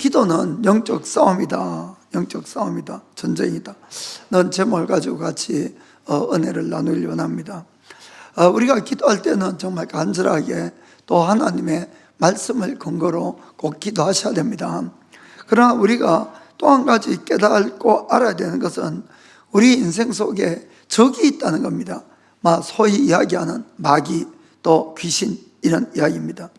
기도는 영적 싸움이다. 영적 싸움이다. 전쟁이다. 넌 제목을 가지고 같이 은혜를 나누길 원합니다. 우리가 기도할 때는 정말 간절하게 또 하나님의 말씀을 근거로 꼭 기도하셔야 됩니다. 그러나 우리가 또 한 가지 깨닫고 알아야 되는 것은 우리 인생 속에 적이 있다는 겁니다. 소위 이야기하는 마귀 또 귀신 이런 이야기입니다.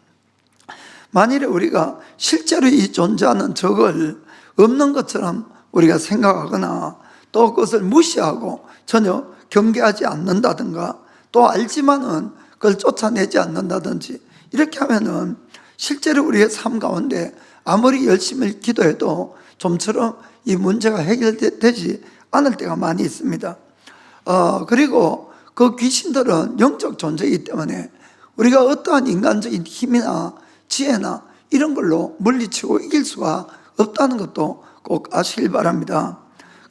만일에 우리가 실제로 이 존재하는 적을 없는 것처럼 우리가 생각하거나 또 그것을 무시하고 전혀 경계하지 않는다든가 또 알지만은 그걸 쫓아내지 않는다든지 이렇게 하면은 실제로 우리의 삶 가운데 아무리 열심히 기도해도 좀처럼 이 문제가 해결되지 않을 때가 많이 있습니다. 그리고 그 귀신들은 영적 존재이기 때문에 우리가 어떠한 인간적인 힘이나 지혜나 이런 걸로 물리치고 이길 수가 없다는 것도 꼭 아시길 바랍니다.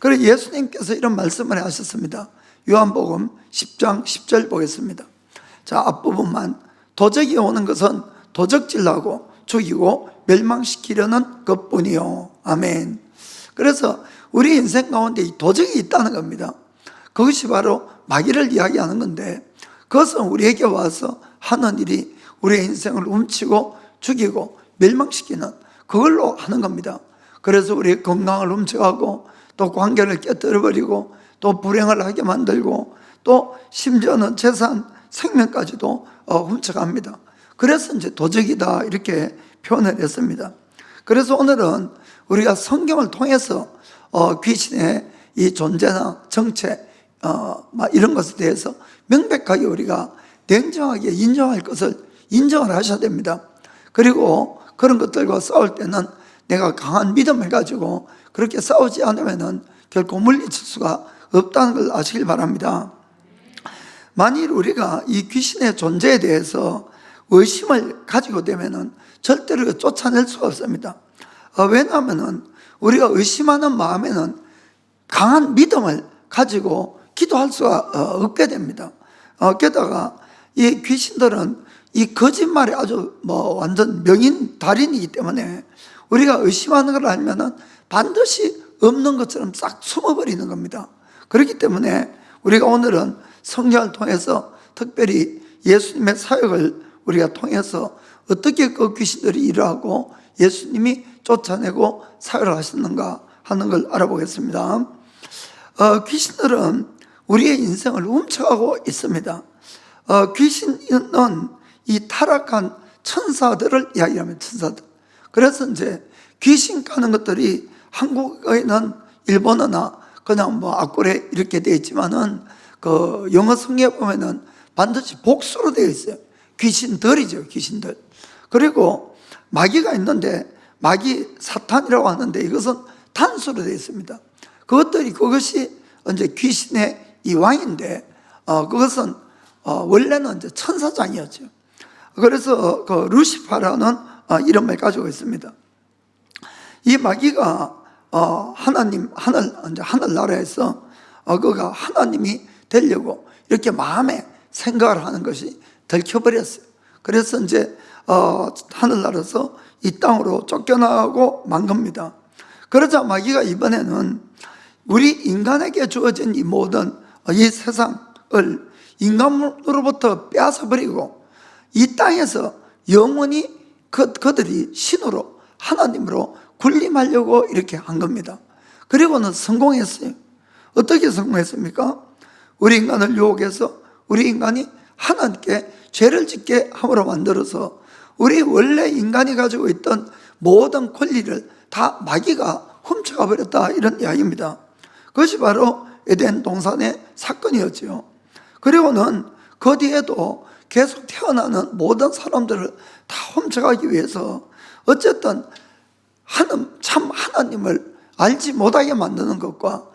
그래서 예수님께서 이런 말씀을 하셨습니다. 요한복음 10장 10절 보겠습니다. 자, 앞부분만. 도적이 오는 것은 도적질하고 죽이고 멸망시키려는 것뿐이요. 아멘. 그래서 우리 인생 가운데 이 도적이 있다는 겁니다. 그것이 바로 마귀를 이야기하는 건데 그것은 우리에게 와서 하는 일이 우리의 인생을 훔치고 죽이고 멸망시키는 그걸로 하는 겁니다. 그래서 우리의 건강을 훔쳐가고 또 관계를 깨뜨려버리고 또 불행을 하게 만들고 또 심지어는 재산, 생명까지도 훔쳐갑니다. 그래서 이제 도적이다 이렇게 표현을 했습니다. 그래서 오늘은 우리가 성경을 통해서 귀신의 이 존재나 정체 이런 것에 대해서 명백하게 우리가 냉정하게 인정할 것을 인정을 하셔야 됩니다. 그리고 그런 것들과 싸울 때는 내가 강한 믿음을 가지고 그렇게 싸우지 않으면 결코 물리칠 수가 없다는 걸 아시길 바랍니다. 만일 우리가 이 귀신의 존재에 대해서 의심을 가지고 되면 절대로 쫓아낼 수가 없습니다. 왜냐하면 우리가 의심하는 마음에는 강한 믿음을 가지고 기도할 수가 없게 됩니다. 게다가 이 귀신들은 이 거짓말이 아주 완전 명인 달인이기 때문에 우리가 의심하는 걸 알면은 반드시 없는 것처럼 싹 숨어버리는 겁니다. 그렇기 때문에 우리가 오늘은 성경을 통해서 특별히 예수님의 사역을 우리가 통해서 어떻게 그 귀신들이 일하고 예수님이 쫓아내고 사역을 하셨는가 하는 걸 알아보겠습니다. 귀신들은 우리의 인생을 훔쳐가고 있습니다. 귀신은 이 타락한 천사들을 이야기하면 천사들. 그래서 이제 귀신 가는 것들이 한국어에는 일본어나 그냥 앞글에 이렇게 되어 있지만은 그 영어 성경에 보면은 반드시 복수로 되어 있어요. 귀신들이죠, 귀신들. 그리고 마귀가 있는데 마귀 사탄이라고 하는데 이것은 단수로 되어 있습니다. 그것이 이제 귀신의 이 왕인데 그것은 원래는 이제 천사장이었죠. 그래서 그 루시파라는 이름을 가지고 있습니다. 이 마귀가 하늘나라에서 그가 하나님이 되려고 이렇게 마음에 생각을 하는 것이 들켜버렸어요. 그래서 이제 하늘나라에서 이 땅으로 쫓겨나고 만 겁니다. 그러자 마귀가 이번에는 우리 인간에게 주어진 이 모든 이 세상을 인간으로부터 빼앗아버리고 이 땅에서 영원히 그들이 신으로 하나님으로 군림하려고 이렇게 한 겁니다. 그리고는 성공했어요. 어떻게 성공했습니까? 우리 인간을 유혹해서 우리 인간이 하나님께 죄를 짓게 함으로 만들어서 우리 원래 인간이 가지고 있던 모든 권리를 다 마귀가 훔쳐가 버렸다 이런 이야기입니다. 그것이 바로 에덴 동산의 사건이었죠. 그리고는 그 뒤에도 계속 태어나는 모든 사람들을 다 훔쳐가기 위해서 어쨌든 참 하나님을 알지 못하게 만드는 것과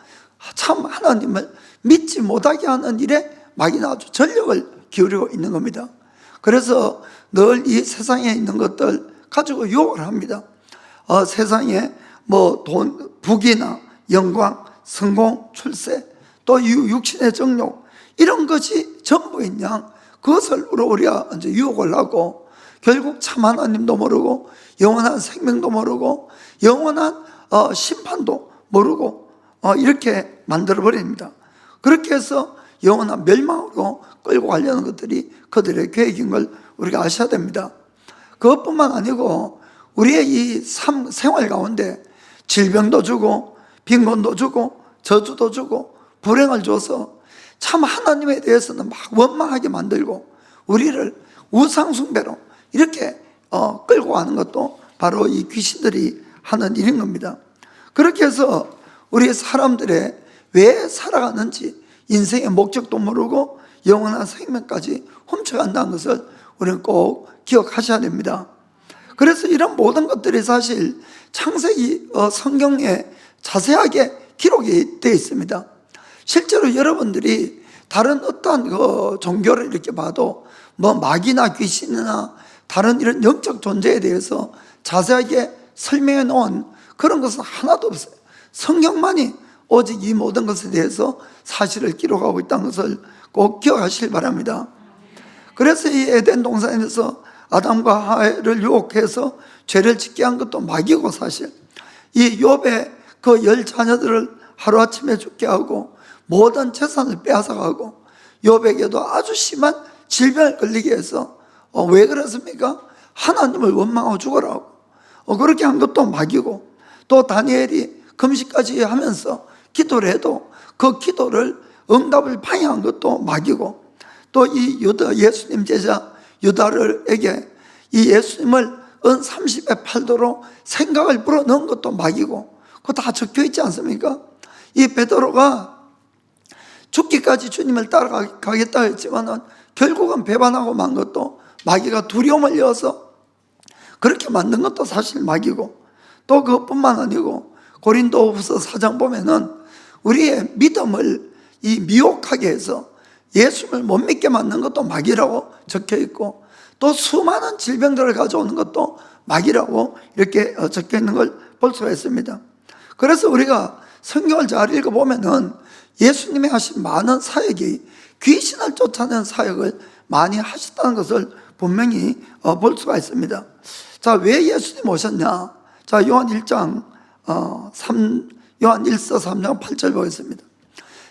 참 하나님을 믿지 못하게 하는 일에 마귀는 아주 전력을 기울이고 있는 겁니다. 그래서 늘 이 세상에 있는 것들 가지고 유혹을 합니다. 세상에 돈, 부귀나 영광, 성공, 출세, 또 육신의 정욕 이런 것이 전부인 양 그것을 우리가 이제 유혹을 하고 결국 참 하나님도 모르고 영원한 생명도 모르고 영원한 심판도 모르고 이렇게 만들어버립니다. 그렇게 해서 영원한 멸망으로 끌고 가려는 것들이 그들의 계획인 걸 우리가 아셔야 됩니다. 그것뿐만 아니고 우리의 이 생활 가운데 질병도 주고 빈곤도 주고 저주도 주고 불행을 줘서 참 하나님에 대해서는 막 원망하게 만들고 우리를 우상숭배로 이렇게 끌고 가는 것도 바로 이 귀신들이 하는 일인 겁니다. 그렇게 해서 우리 사람들의 왜 살아가는지 인생의 목적도 모르고 영원한 생명까지 훔쳐간다는 것을 우리는 꼭 기억하셔야 됩니다. 그래서 이런 모든 것들이 사실 창세기 성경에 자세하게 기록이 되어 있습니다. 실제로 여러분들이 다른 어떠한 종교를 이렇게 봐도 뭐 마귀나 귀신이나 다른 이런 영적 존재에 대해서 자세하게 설명해 놓은 그런 것은 하나도 없어요. 성경만이 오직 이 모든 것에 대해서 사실을 기록하고 있다는 것을 꼭 기억하시길 바랍니다. 그래서 이 에덴 동산에서 아담과 하와를 유혹해서 죄를 짓게 한 것도 마귀고, 사실 이 욥의 그 10자녀들을 하루아침에 죽게 하고 모든 재산을 빼앗아가고 욥에게도 아주 심한 질병을 걸리게 해서 왜 그렇습니까? 하나님을 원망하고 죽으라고 그렇게 한 것도 마귀고, 또 다니엘이 금식까지 하면서 기도를 해도 그 기도를 응답을 방해한 것도 마귀고, 또 이 예수님 제자 유다에게 이 예수님을 은 30에 팔도록 생각을 불어넣은 것도 마귀고, 그거 다 적혀 있지 않습니까? 이 베드로가 죽기까지 주님을 따라가겠다 했지만은 결국은 배반하고 만 것도 마귀가 두려움을 이어서 그렇게 만든 것도 사실 마귀고, 또 그것뿐만 아니고 고린도후서 4장 보면은 우리의 믿음을 이 미혹하게 해서 예수님을 못 믿게 만든 것도 마귀라고 적혀 있고, 또 수많은 질병들을 가져오는 것도 마귀라고 이렇게 적혀 있는 걸 볼 수가 있습니다. 그래서 우리가 성경을 잘 읽어보면은 예수님이 하신 많은 사역이 귀신을 쫓아내는 사역을 많이 하셨다는 것을 분명히 볼 수가 있습니다. 자, 왜 예수님 오셨냐? 자, 요한 1장 요한 1서 3장 8절 보겠습니다.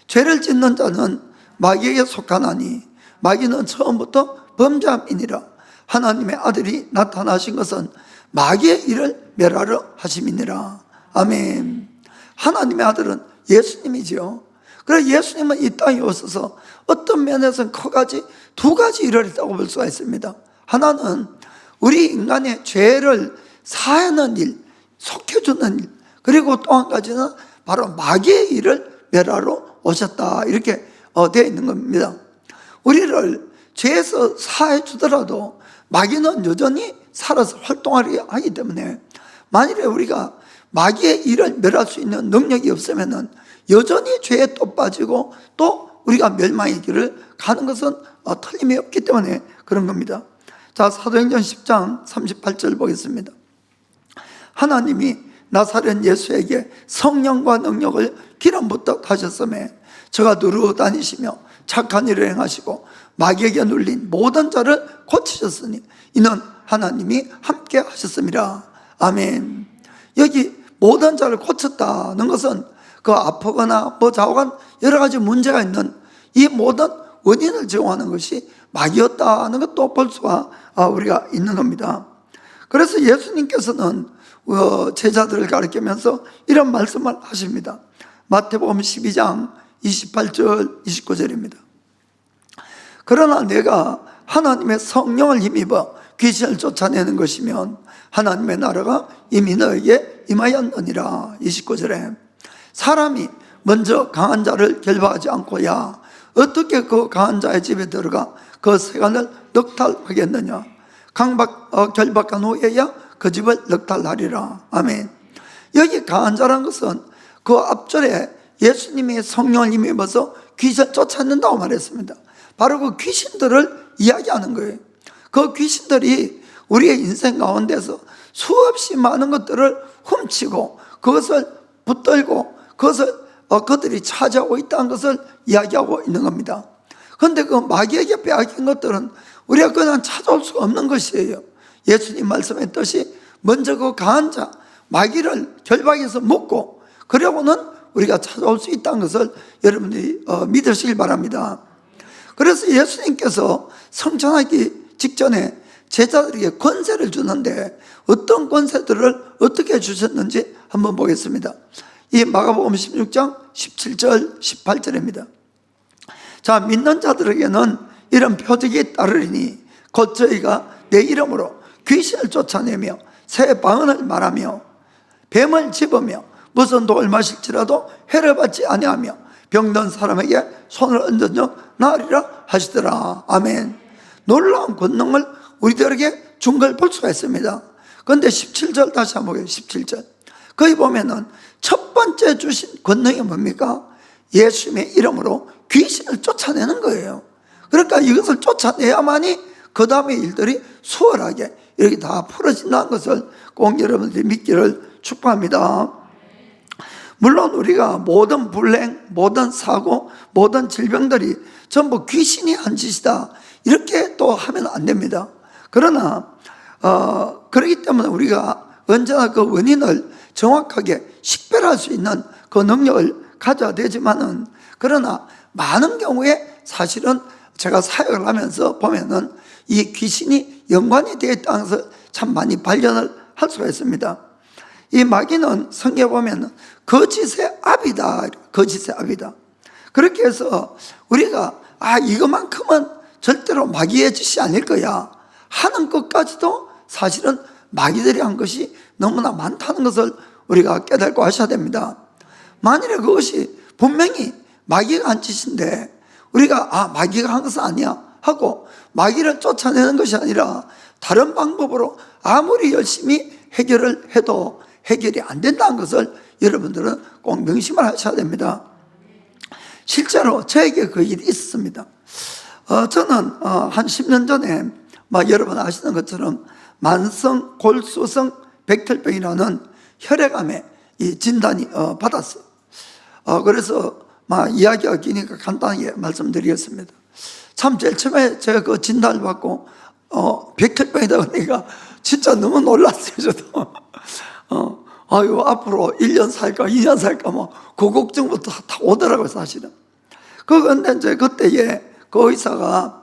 죄를 짓는 자는 마귀에게 속하나니 마귀는 처음부터 범죄함이니라. 하나님의 아들이 나타나신 것은 마귀의 일을 멸하려 하심이니라. 아멘. 하나님의 아들은 예수님이지요. 그래서 예수님은 이 땅에 오셔서 어떤 면에서는 크가지 두 가지 일을 했다고 볼 수가 있습니다. 하나는 우리 인간의 죄를 사하는 일, 속해주는 일, 그리고 또 한 가지는 바로 마귀의 일을 멸하러 오셨다, 이렇게 되어 있는 겁니다. 우리를 죄에서 사해 주더라도 마귀는 여전히 살아서 활동하기 때문에 만일에 우리가 마귀의 일을 멸할 수 있는 능력이 없으면 여전히 죄에 또 빠지고 또 우리가 멸망의 길을 가는 것은 틀림이 없기 때문에 그런 겁니다. 자, 사도행전 10장 38절 보겠습니다. 하나님이 나사렛 예수에게 성령과 능력을 기름부터 하셨으며 저가 누르고 다니시며 착한 일을 행하시고 마귀에게 눌린 모든 자를 고치셨으니 이는 하나님이 함께 하셨습니다. 아멘. 여기 모든 자를 고쳤다는 것은 그 아프거나 뭐 좌우간 여러 가지 문제가 있는 이 모든 원인을 제공하는 것이 마귀였다는 것도 볼 수가 우리가 있는 겁니다. 그래서 예수님께서는 제자들을 가르치면서 이런 말씀을 하십니다. 마태복음 12장 28절 29절입니다. 그러나 내가 하나님의 성령을 힘입어 귀신을 쫓아내는 것이면 하나님의 나라가 이미 너에게 임하였느니라. 29절에 사람이 먼저 강한 자를 결박하지 않고야 어떻게 그 강한 자의 집에 들어가 그 세간을 넉탈하겠느냐. 결박한 후에야 그 집을 넉탈하리라. 아멘. 여기 강한 자란 것은 그 앞절에 예수님이 성령을 힘입어서 귀신을 쫓아낸다고 말했습니다. 바로 그 귀신들을 이야기하는 거예요. 그 귀신들이 우리의 인생 가운데서 수없이 많은 것들을 훔치고 그것을 붙들고 그것을 그들이 차지하고 있다는 것을 이야기하고 있는 겁니다. 그런데 그 마귀에게 빼앗긴 것들은 우리가 그냥 찾아올 수가 없는 것이에요. 예수님 말씀했듯이 먼저 그 강한 자 마귀를 결박해서 먹고 그러고는 우리가 찾아올 수 있다는 것을 여러분들이 믿으시길 바랍니다. 그래서 예수님께서 성천하기 직전에 제자들에게 권세를 주는데 어떤 권세들을 어떻게 주셨는지 한번 보겠습니다. 이 마가복음 16장 17절 18절입니다. 자, 믿는 자들에게는 이런 표적이 따르리니 곧 저희가 내 이름으로 귀신을 쫓아내며 새 방언을 말하며 뱀을 집으며 무슨 독을 마실지라도 해를 받지 아니하며 병든 사람에게 손을 얹은 적 나으리라 하시더라. 아멘. 놀라운 권능을 우리들에게 준 걸 볼 수가 있습니다. 그런데 17절 다시 한번 보게요. 17절 거기 보면은 첫 번째 주신 권능이 뭡니까? 예수님의 이름으로 귀신을 쫓아내는 거예요. 그러니까 이것을 쫓아내야만이 그 다음의 일들이 수월하게 이렇게 다 풀어진다는 것을 꼭 여러분들이 믿기를 축복합니다. 물론 우리가 모든 불행, 모든 사고, 모든 질병들이 전부 귀신이 한 짓이다 이렇게 또 하면 안 됩니다. 그러나 그렇기 때문에 우리가 언제나 그 원인을 정확하게 식별할 수 있는 그 능력을 가져야 되지만은, 그러나 많은 경우에 사실은 제가 사역을 하면서 보면은 이 귀신이 연관이 되어 있다는 것을 참 많이 발견을 할 수가 있습니다. 이 마귀는 성경에 보면 거짓의 압이다. 거짓의 압이다. 그렇게 해서 우리가 이것만큼은 절대로 마귀의 짓이 아닐 거야 하는 것까지도 사실은 마귀들이 한 것이 너무나 많다는 것을 우리가 깨닫고 하셔야 됩니다. 만일에 그것이 분명히 마귀가 한 짓인데 우리가 마귀가 한 것은 아니야 하고 마귀를 쫓아내는 것이 아니라 다른 방법으로 아무리 열심히 해결을 해도 해결이 안 된다는 것을 여러분들은 꼭 명심을 하셔야 됩니다. 실제로 저에게 그 일이 있었습니다. 저는 한 10년 전에 여러분 아시는 것처럼 만성 골수성 백혈병이라는 혈액암의 이 진단이 받았어요. 그래서 이야기가 기니까 간단하게 말씀드리겠습니다. 참 제일 처음에 제가 그 진단을 받고 백혈병이다 그러니까 진짜 너무 놀랐어요. 저도 앞으로 1년 살까 2년 살까 그 걱정부터 다 오더라고요. 사실은 그런데 이제 그때에 그 의사가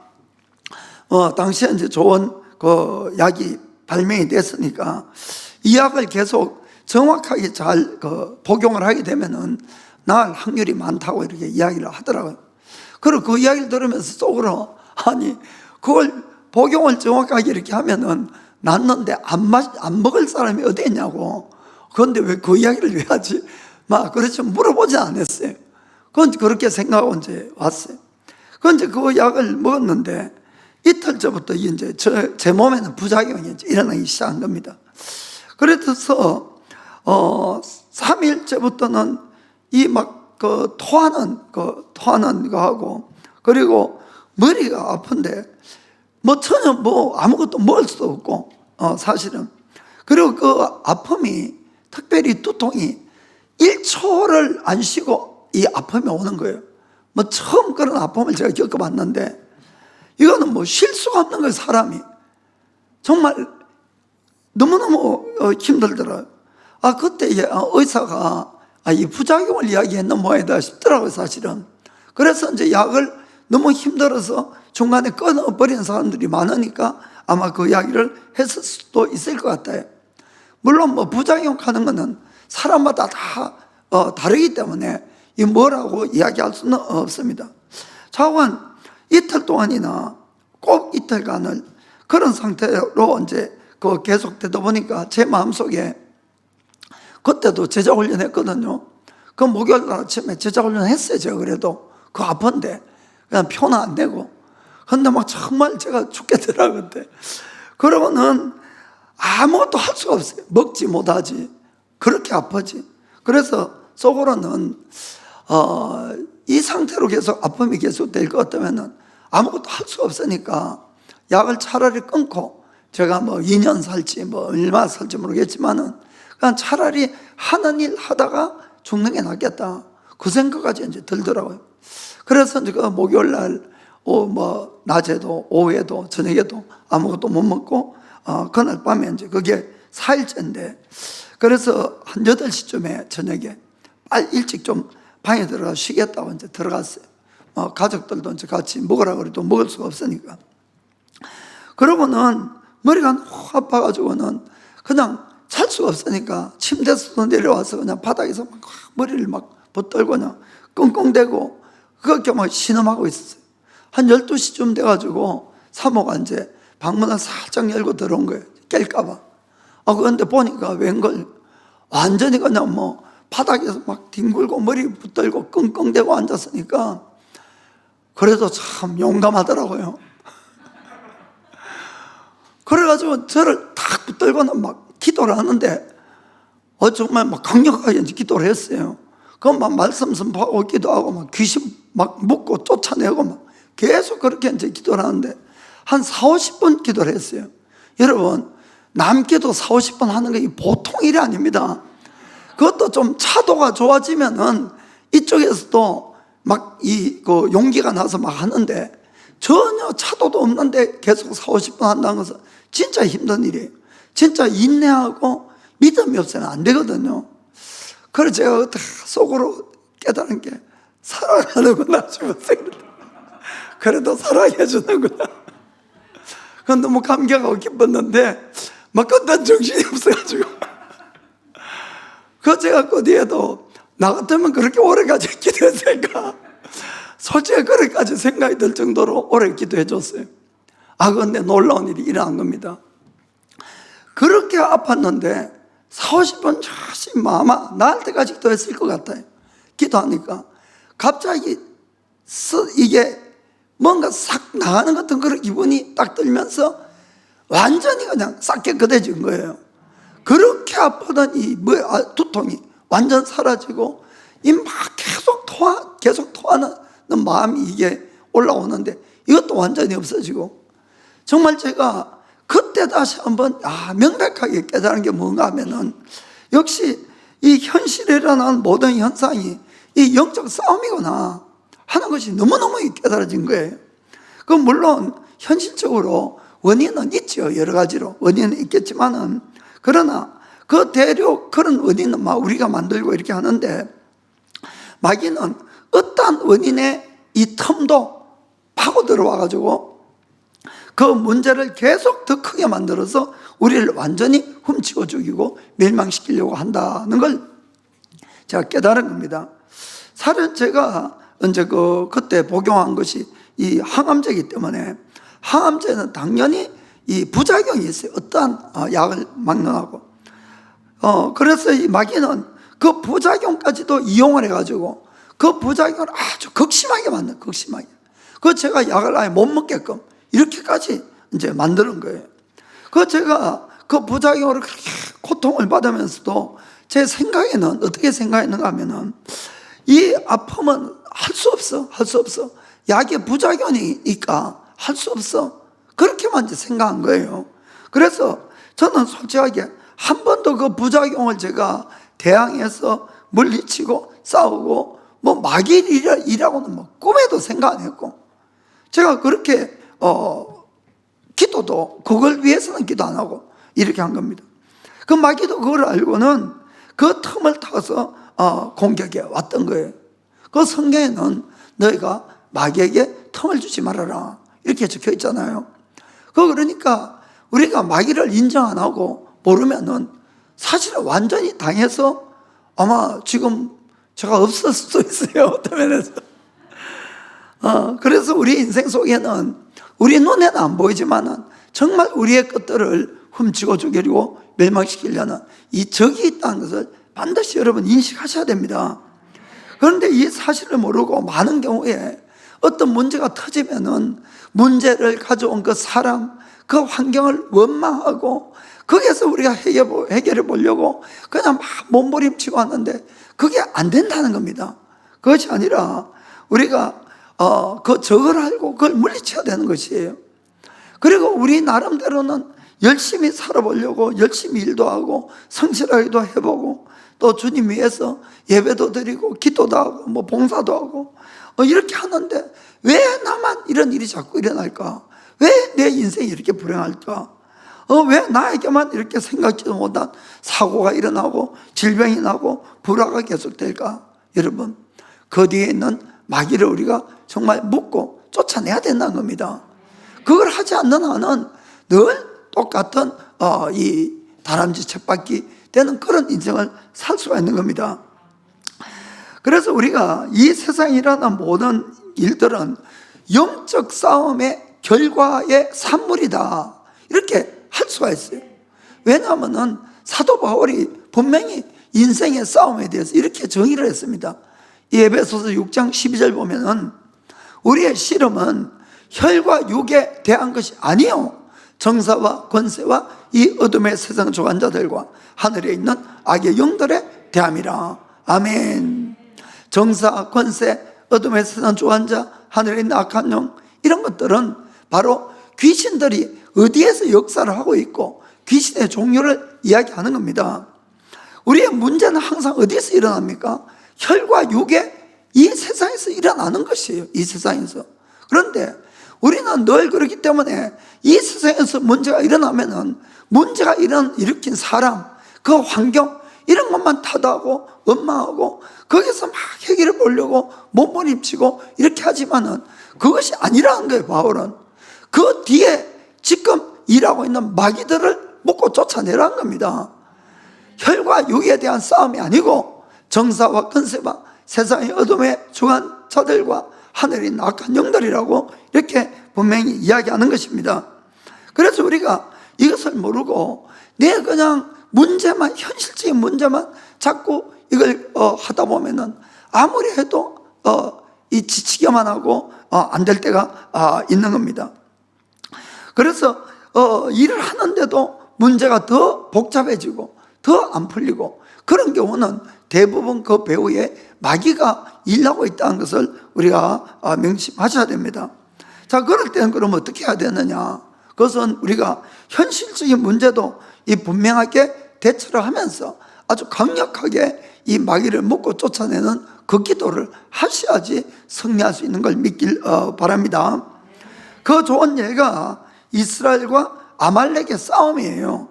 당시에 이제 좋은 그 약이 발명이 됐으니까 이 약을 계속 정확하게 잘 복용을 하게 되면은 나을 확률이 많다고 이렇게 이야기를 하더라고요. 그리고 그 이야기를 들으면서 속으로 그걸 복용을 정확하게 이렇게 하면은 낫는데 안 먹을 사람이 어디 있냐고. 그런데 왜 그 이야기를 왜 하지? 그렇지 물어보지 않았어요. 그건 그렇게 생각하고 이제 왔어요. 그런데 그 약을 먹었는데 이틀 전부터 이제 제 몸에는 부작용이 이제 일어나기 시작한 겁니다. 그래서 3일째부터는 이 토하는 거 하고, 그리고 머리가 아픈데 전혀 아무것도 먹을 수도 없고 사실은. 그리고 그 아픔이 특별히 두통이 1초를 안 쉬고 이 아픔이 오는 거예요. 처음 그런 아픔을 제가 겪어봤는데 이거는 쉴 수가 없는 거예요. 사람이 정말 너무너무 힘들더라고요. 그때 의사가 이 부작용을 이야기했는 모양이다 싶더라고요. 사실은. 그래서 이제 약을 너무 힘들어서 중간에 끊어버리는 사람들이 많으니까 아마 그 이야기를 했을 수도 있을 것 같아요. 물론 부작용하는 거는 사람마다 다 다르기 때문에 이 뭐라고 이야기할 수는 없습니다. 자고한 이틀 동안이나 꼭 이틀간을 그런 상태로 이제 계속되다 보니까 제 마음속에 그때도 제자훈련 했거든요. 그 목요일 날 아침에 제자훈련 했어요. 제가 그래도 그 아픈데 그냥 표는 안 되고. 근데 정말 제가 죽겠더라고요. 그때. 그러고는 아무것도 할 수가 없어요. 먹지 못하지. 그렇게 아프지. 그래서 속으로는 이 상태로 계속 아픔이 계속 될 것 같으면 아무것도 할 수가 없으니까 약을 차라리 끊고 제가 2년 살지 얼마 살지 모르겠지만은 그냥 차라리 하는 일 하다가 죽는 게 낫겠다. 그 생각까지 이제 들더라고요. 그래서 이제 목요일 날 낮에도 오후에도 저녁에도 아무것도 못 먹고 그날 밤에 이제 그게 4일째인데, 그래서 한 8시쯤에 저녁에 빨리 일찍 좀 방에 들어가 쉬겠다고 이제 들어갔어요. 가족들도 이제 같이 먹으라 그래도 먹을 수가 없으니까. 그러고는 머리가 너무 아파가지고는 그냥 잘 수가 없으니까 침대에서 내려와서 그냥 바닥에서 막 머리를 막 붙들고 그냥 끙끙대고 그렇게 막 신음하고 있었어요. 한 12시쯤 돼가지고 사모가 이제 방문을 살짝 열고 들어온 거예요. 깰까봐. 그런데 보니까 웬걸 완전히 그냥 뭐 바닥에서 막 뒹굴고 머리 붙들고 끙끙대고 앉았으니까 그래도 참 용감하더라고요. 그래가지고 저를 탁 붙들고는 막 기도를 하는데 정말 막 강력하게 기도를 했어요. 그럼 막 말씀 선포하고 기도하고 막 귀신 막 묶고 쫓아내고 막 계속 그렇게 이제 기도를 하는데 한 40-50분 기도를 했어요. 여러분, 남기도 40-50분 하는 게 보통 일이 아닙니다. 그것도 좀 차도가 좋아지면은 이쪽에서도 막 그 용기가 나서 막 하는데 전혀 차도도 없는데 계속 40-50분 한다는 것은 진짜 힘든 일이에요. 진짜 인내하고 믿음이 없으면 안 되거든요. 그래서 제가 속으로 깨달은 게 사랑하는구나 싶었어요. 그래도 사랑해 주는구나. 그건 너무 감격하고 기뻤는데 막 그때 정신이 없어가지고 그 제가 그 뒤에도 나 같으면 그렇게 오래까지 기도했을까, 솔직히 그렇게까지 생각이 들 정도로 오래 기도해 줬어요. 그런데 놀라운 일이 일어난 겁니다. 그렇게 아팠는데 40-50분 열심히 아마 나을 때까지 기도했을 것 같아요. 기도하니까 갑자기 이게 뭔가 싹 나가는 것 같은 그런 기분이 딱 들면서 완전히 그냥 싹 깨끗해진 거예요. 그렇게 아프던 이 두통이 완전 사라지고 이 막 계속 토하는 마음이 이게 올라오는데 이것도 완전히 없어지고, 정말 제가 그때 다시 한번 명백하게 깨달은 게 뭔가 하면은 역시 이 현실에 일어나는 모든 현상이 이 영적 싸움이구나 하는 것이 너무너무 깨달아진 거예요. 물론 현실적으로 원인은 있죠. 여러 가지로 원인은 있겠지만은, 그러나 그 대륙 그런 원인은 막 우리가 만들고 이렇게 하는데 마귀는 어떠한 원인의 이 틈도 파고 들어와가지고 그 문제를 계속 더 크게 만들어서 우리를 완전히 훔치고 죽이고 멸망시키려고 한다는 걸 제가 깨달은 겁니다. 사실 제가 이제 그때 복용한 것이 이 항암제이기 때문에, 항암제는 당연히 이 부작용이 있어요. 어떠한 약을 막론하고. 그래서 이 마귀는 그 부작용까지도 이용을 해가지고 그 부작용을 아주 극심하게 만든, 극심하게. 제가 약을 아예 못 먹게끔 이렇게까지 이제 만드는 거예요. 제가 그 부작용으로 그렇게 고통을 받으면서도 제 생각에는 어떻게 생각했는가 하면은 이 아픔은 할 수 없어. 약의 부작용이니까 할 수 없어. 그렇게만 이제 생각한 거예요. 그래서 저는 솔직하게 한 번도 그 부작용을 제가 대항해서 물리치고 싸우고 뭐 마귀일이라고는 뭐 꿈에도 생각 안 했고, 제가 그렇게 기도도 그걸 위해서는 기도 안 하고 이렇게 한 겁니다. 그 마귀도 그걸 알고는 그 틈을 타서 공격해 왔던 거예요. 그 성경에는 너희가 마귀에게 틈을 주지 말아라 이렇게 적혀 있잖아요. 그러니까 우리가 마귀를 인정 안 하고 모르면은 사실은 완전히 당해서 아마 지금 제가 없을 수도 있어요. 어떤 면에서. 그래서 우리 인생 속에는 우리 눈에는 안 보이지만은 정말 우리의 것들을 훔치고 죽이려고 멸망시키려는 이 적이 있다는 것을 반드시 여러분 인식하셔야 됩니다. 그런데 이 사실을 모르고 많은 경우에 어떤 문제가 터지면은 문제를 가져온 그 사람, 그 환경을 원망하고 거기에서 우리가 해결해 보려고 그냥 막 몸부림치고 왔는데 그게 안 된다는 겁니다. 그것이 아니라 우리가 그 적을 알고 그걸 물리쳐야 되는 것이에요. 그리고 우리 나름대로는 열심히 살아보려고 열심히 일도 하고 성실하게도 해보고 또 주님 위해서 예배도 드리고 기도도 하고 뭐 봉사도 하고 이렇게 하는데 왜 나만 이런 일이 자꾸 일어날까? 왜 내 인생이 이렇게 불행할까? 왜 나에게만 이렇게 생각지도 못한 사고가 일어나고 질병이 나고 불화가 계속될까? 여러분, 그 뒤에 있는 마귀를 우리가 정말 묻고 쫓아내야 된다는 겁니다. 그걸 하지 않는 한은 늘 똑같은 이 다람쥐 쳇바퀴 되는 그런 인생을 살 수가 있는 겁니다. 그래서 우리가 이 세상에 일어나는 모든 일들은 영적 싸움의 결과의 산물이다, 이렇게 할 수가 있어요. 왜냐하면 사도 바울이 분명히 인생의 싸움에 대해서 이렇게 정의를 했습니다. 이 에베소서 6장 12절 보면은 우리의 씨름은 혈과 육에 대한 것이 아니요 정사와 권세와 이 어둠의 세상 주관자들과 하늘에 있는 악의 영들에 대함이라. 아멘. 정사, 권세, 어둠의 세상 주관자, 하늘에 있는 악한 영, 이런 것들은 바로 귀신들이 어디에서 역사를 하고 있고 귀신의 종류를 이야기하는 겁니다. 우리의 문제는 항상 어디에서 일어납니까? 혈과 육에 이 세상에서 일어나는 것이에요. 이 세상에서. 그런데 우리는 늘 그렇기 때문에 이 세상에서 문제가 일어나면은 문제가 일으킨 사람, 그 환경, 이런 것만 탓하고 원망하고 거기서 막 해결을 보려고 몸부림치고 이렇게 하지만은 그것이 아니라는 거예요. 바울은 그 뒤에 지금 일하고 있는 마귀들을 묶고 쫓아내라는 겁니다. 혈과 육에 대한 싸움이 아니고 정사와 권세와 세상의 어둠의 주관자들과 하늘에 있는 악한 영들이라고 이렇게 분명히 이야기하는 것입니다. 그래서 우리가 이것을 모르고 내 그냥 문제만, 현실적인 문제만 자꾸 이걸 하다 보면은 아무리 해도 이 지치기만 하고 안 될 때가 있는 겁니다. 그래서 일을 하는데도 문제가 더 복잡해지고 더 안 풀리고, 그런 경우는 대부분 그 배후에 마귀가 일하고 있다는 것을 우리가 명심하셔야 됩니다. 자, 그럴 때는 그럼 어떻게 해야 되느냐? 그것은 우리가 현실적인 문제도 이 분명하게 대처를 하면서 아주 강력하게 이 마귀를 묶고 쫓아내는 그 기도를 하셔야지 승리할 수 있는 걸 믿길 바랍니다. 그 좋은 예가 이스라엘과 아말렉의 싸움이에요.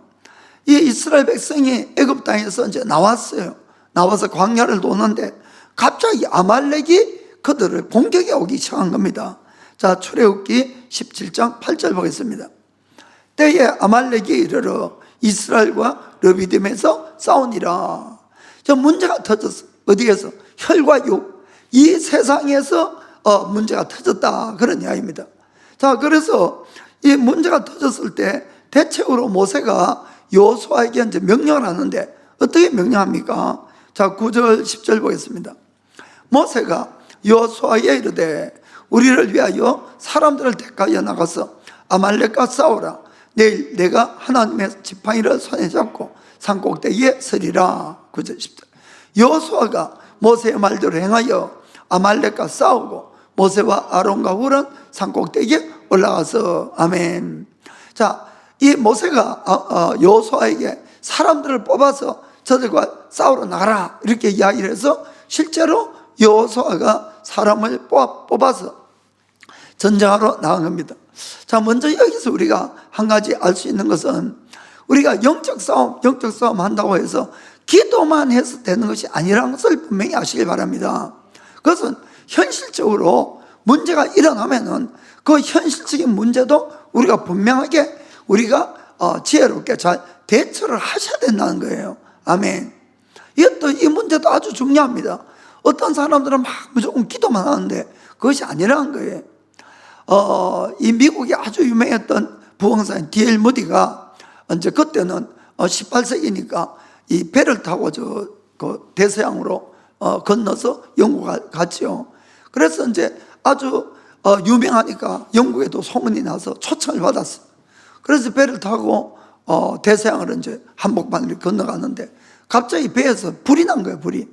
이 이스라엘 백성이 애굽 땅에서 이제 나왔어요. 나와서 광야를 도는데 갑자기 아말렉이 그들을 공격해 오기 시작한 겁니다. 자, 출애굽기 17장 8절 보겠습니다. 때에 아말렉이 이르러 이스라엘과 르비딤에서 싸우니라. 저 문제가 터졌어. 어디에서? 혈과 육, 이 세상에서 문제가 터졌다, 그런 이야기입니다. 자, 그래서 이 문제가 터졌을 때 대책으로 모세가 여호수아에게 이제 명령을 하는데 어떻게 명령합니까? 자, 9절 10절 보겠습니다. 모세가 여호수아에게 이르되 우리를 위하여 사람들을 택하여 나가서 아말렉과 싸우라. 내일 내가 하나님의 지팡이를 손에 잡고 산꼭대기에 서리라. 9절 10절. 여호수아가 모세의 말대로 행하여 아말렉과 싸우고 모세와 아론과 훌은 산꼭대기에 올라가서. 아멘. 자, 이 모세가 여호수아에게 사람들을 뽑아서 저들과 싸우러 나가라 이렇게 이야기를 해서 실제로 여호수아가 사람을 뽑아서 전쟁하러 나간 겁니다. 자, 먼저 여기서 우리가 한 가지 알 수 있는 것은 우리가 영적 싸움 한다고 해서 기도만 해서 되는 것이 아니라는 것을 분명히 아시길 바랍니다. 그것은 현실적으로 문제가 일어나면은 그 현실적인 문제도 우리가 분명하게 우리가 지혜롭게 잘 대처를 하셔야 된다는 거예요. 아멘. 이것도, 이 문제도 아주 중요합니다. 어떤 사람들은 막 무조건 기도만 하는데 그것이 아니라는 거예요. 이 미국에 아주 유명했던 부흥사인 D.L. 무디가 이제 그때는 18세기니까 이 배를 타고 그 대서양으로 건너서 영국에 갔죠. 그래서 이제 아주 유명하니까 영국에도 소문이 나서 초청을 받았어요. 그래서 배를 타고 대서양을 이제 한복판을 건너가는데 갑자기 배에서 불이 난 거예요, 불이.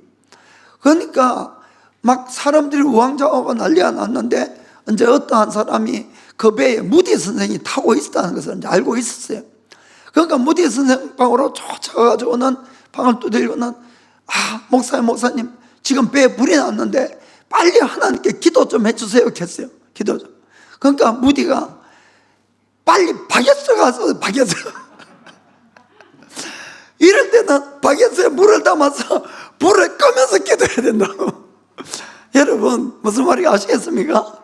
그러니까 막 사람들이 우왕좌왕하고 난리가 났는데 이제 어떠한 사람이 그 배에 무디 선생이 타고 있었다는 것을 이제 알고 있었어요. 그러니까 무디 선생 방으로 쫓아가가지고는 방을 두들고는 목사님 지금 배에 불이 났는데 빨리 하나님께 기도 좀 해주세요 했어요. 기도 좀. 그러니까 무디가 빨리 박였어 가서 박였어. 이럴 때는 바게트에 물을 담아서 불을 끄면서 기도해야 된다고. 여러분 무슨 말인지 아시겠습니까?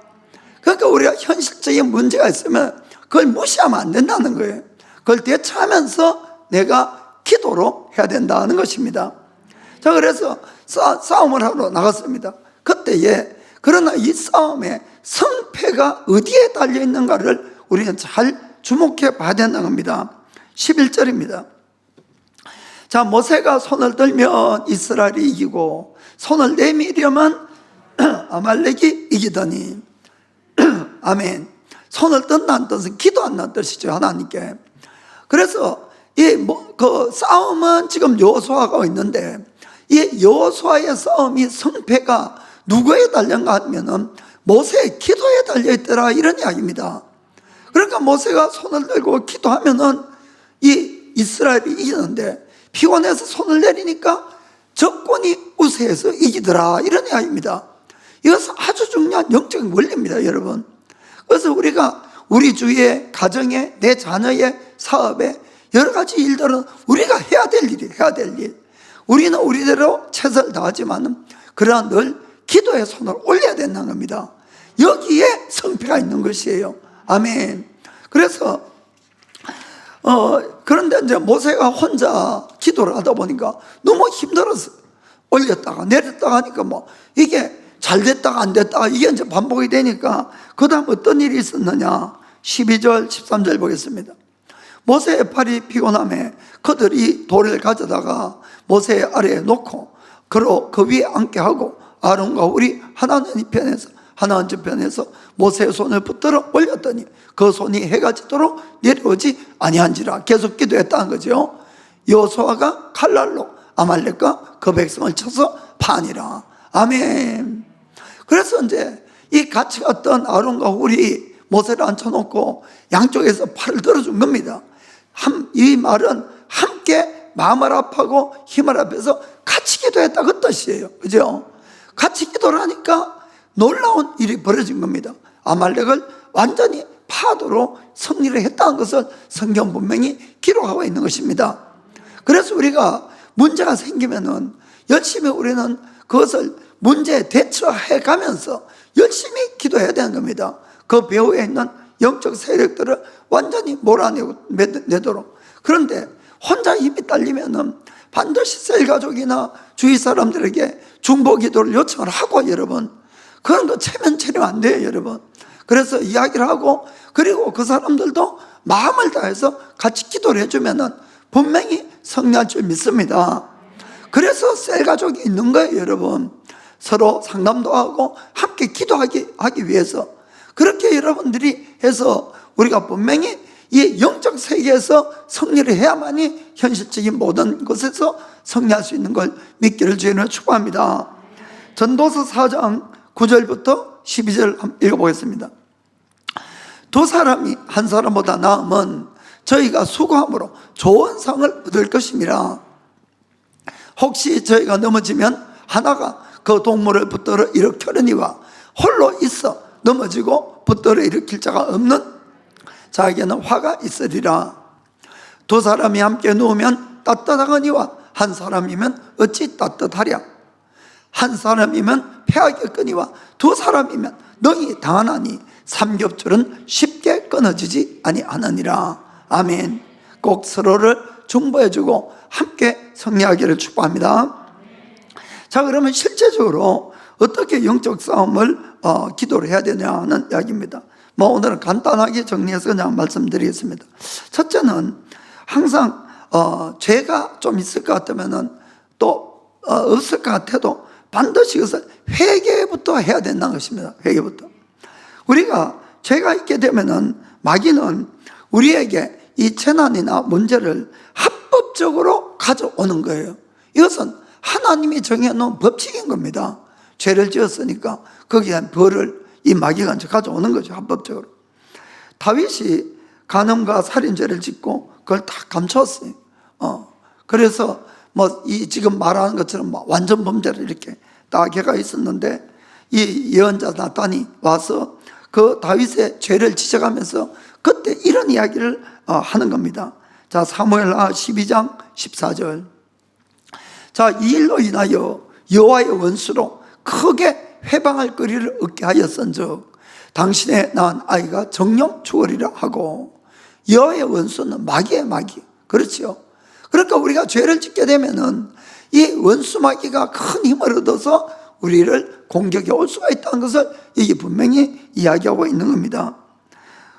그러니까 우리가 현실적인 문제가 있으면 그걸 무시하면 안 된다는 거예요. 그걸 대처하면서 내가 기도로 해야 된다는 것입니다. 자, 그래서 싸움을 하러 나갔습니다. 그때에 그러나 이 싸움의 성패가 어디에 달려 있는가를 우리는 잘 주목해 봐야 된다는 겁니다. 11절입니다. 자, 모세가 손을 들면 이스라엘이 이기고 손을 내밀려면 아말렉이 이기더니 아멘. 손을 뜬다는 뜻은 기도한다는 뜻이죠, 하나님께. 그래서 그 싸움은 지금 여호수아가 있는데 이 여호수아의 싸움이 성패가 누구에 달렸는가 하면은 모세의 기도에 달려있더라, 이런 이야기입니다. 그러니까 모세가 손을 들고 기도하면은 이 이스라엘이 이기는데 피곤해서 손을 내리니까 적군이 우세해서 이기더라, 이런 이야기입니다. 이것은 아주 중요한 영적인 원리입니다, 여러분. 그래서 우리가 우리 주위의 가정에, 내 자녀의 사업에 여러 가지 일들은 우리가 해야 될 일이 해야 될 일. 우리는 우리대로 최선을 다하지만 그러나 늘 기도의 손을 올려야 된다는 겁니다. 여기에 성패가 있는 것이에요. 아멘. 그래서 그런데 이제 모세가 혼자 기도를 하다 보니까 너무 힘들어서 올렸다가 내렸다가 하니까 뭐 이게 잘 됐다가 안 됐다가 이게 이제 반복이 되니까 그 다음 어떤 일이 있었느냐. 12절 13절 보겠습니다. 모세의 팔이 피곤함에 그들이 돌을 가져다가 모세의 아래에 놓고 그로 그 위에 앉게 하고 아론과 우리 하나님 편에서 모세의 손을 붙들어 올렸더니 그 손이 해가 지도록 내려오지 아니한지라. 계속 기도했다는 거죠. 여호수아가 칼날로 아말렉과 그 백성을 쳐서 파니라. 아멘. 그래서 이제 이 같이 갔던 아론과 훌이 모세를 앉혀놓고 양쪽에서 팔을 들어준 겁니다. 이 말은 함께 마음을 합하고 힘을 합해서 같이 기도했다, 그 뜻이에요. 그죠? 같이 기도를 하니까 놀라운 일이 벌어진 겁니다. 아말렉을 완전히 파도로 승리를 했다는 것을 성경 분명히 기록하고 있는 것입니다. 그래서 우리가 문제가 생기면은 열심히 우리는 그것을 문제에 대처해 가면서 열심히 기도해야 되는 겁니다. 그 배후에 있는 영적 세력들을 완전히 몰아내도록. 그런데 혼자 힘이 딸리면은 반드시 셀 가족이나 주위 사람들에게 중보 기도를 요청을 하고, 여러분 그런 거 체면체면 안 돼요, 여러분. 그래서 이야기를 하고 그리고 그 사람들도 마음을 다해서 같이 기도를 해주면은 분명히 승리할 줄 믿습니다. 그래서 셀 가족이 있는 거예요, 여러분. 서로 상담도 하고 함께 기도하기 위해서. 그렇게 여러분들이 해서 우리가 분명히 이 영적 세계에서 승리를 해야만이 현실적인 모든 것에서 승리할 수 있는 걸 믿기를 주님으로 축복합니다. 전도서 4장 9절부터 12절 한번 읽어보겠습니다. 두 사람이 한 사람보다 나으면 저희가 수고함으로 좋은 상을 얻을 것입니다. 혹시 저희가 넘어지면 하나가 그 동물을 붙들어 일으키려니와 홀로 있어 넘어지고 붙들어 일으킬 자가 없는 자에게는 화가 있으리라. 두 사람이 함께 누우면 따뜻하거니와 한 사람이면 어찌 따뜻하랴. 한 사람이면 패하겠거니와 두 사람이면 능히 당하나니 삼겹줄은 쉽게 끊어지지 아니하느니라. 아멘. 꼭 서로를 중보해주고 함께 승리하기를 축복합니다. 자, 그러면 실제적으로 어떻게 영적 싸움을 기도를 해야 되냐는 이야기입니다. 오늘은 간단하게 정리해서 그냥 말씀드리겠습니다. 첫째는 항상 죄가 좀 있을 것 같으면은 또 없을 것 같아도 반드시 그것을 회개부터 해야 된다는 것입니다. 회개부터. 우리가 죄가 있게 되면은 마귀는 우리에게 이 재난이나 문제를 합법적으로 가져오는 거예요. 이것은 하나님이 정해놓은 법칙인 겁니다. 죄를 지었으니까 거기에 대한 벌을 이 마귀가 가져오는 거죠, 합법적으로. 다윗이 간음과 살인죄를 짓고 그걸 다 감췄어요. 그래서 지금 말하는 것처럼 완전 범죄를 이렇게 딱 걔가 있었는데 이 예언자 나단이 와서 그 다윗의 죄를 지적하면서 그때 이런 이야기를 하는 겁니다. 자, 사무엘하 12장 14절. 자, 이 일로 인하여 여호와의 원수로 크게 회방할 거리를 얻게 하였은즉 당신의 낳은 아이가 정령 죽으리라 하고. 여호와의 원수는 마귀예요, 마귀. 그렇지요. 그러니까 우리가 죄를 짓게 되면은 이 원수 마귀가 큰 힘을 얻어서 우리를 공격해 올 수가 있다는 것을 이게 분명히 이야기하고 있는 겁니다.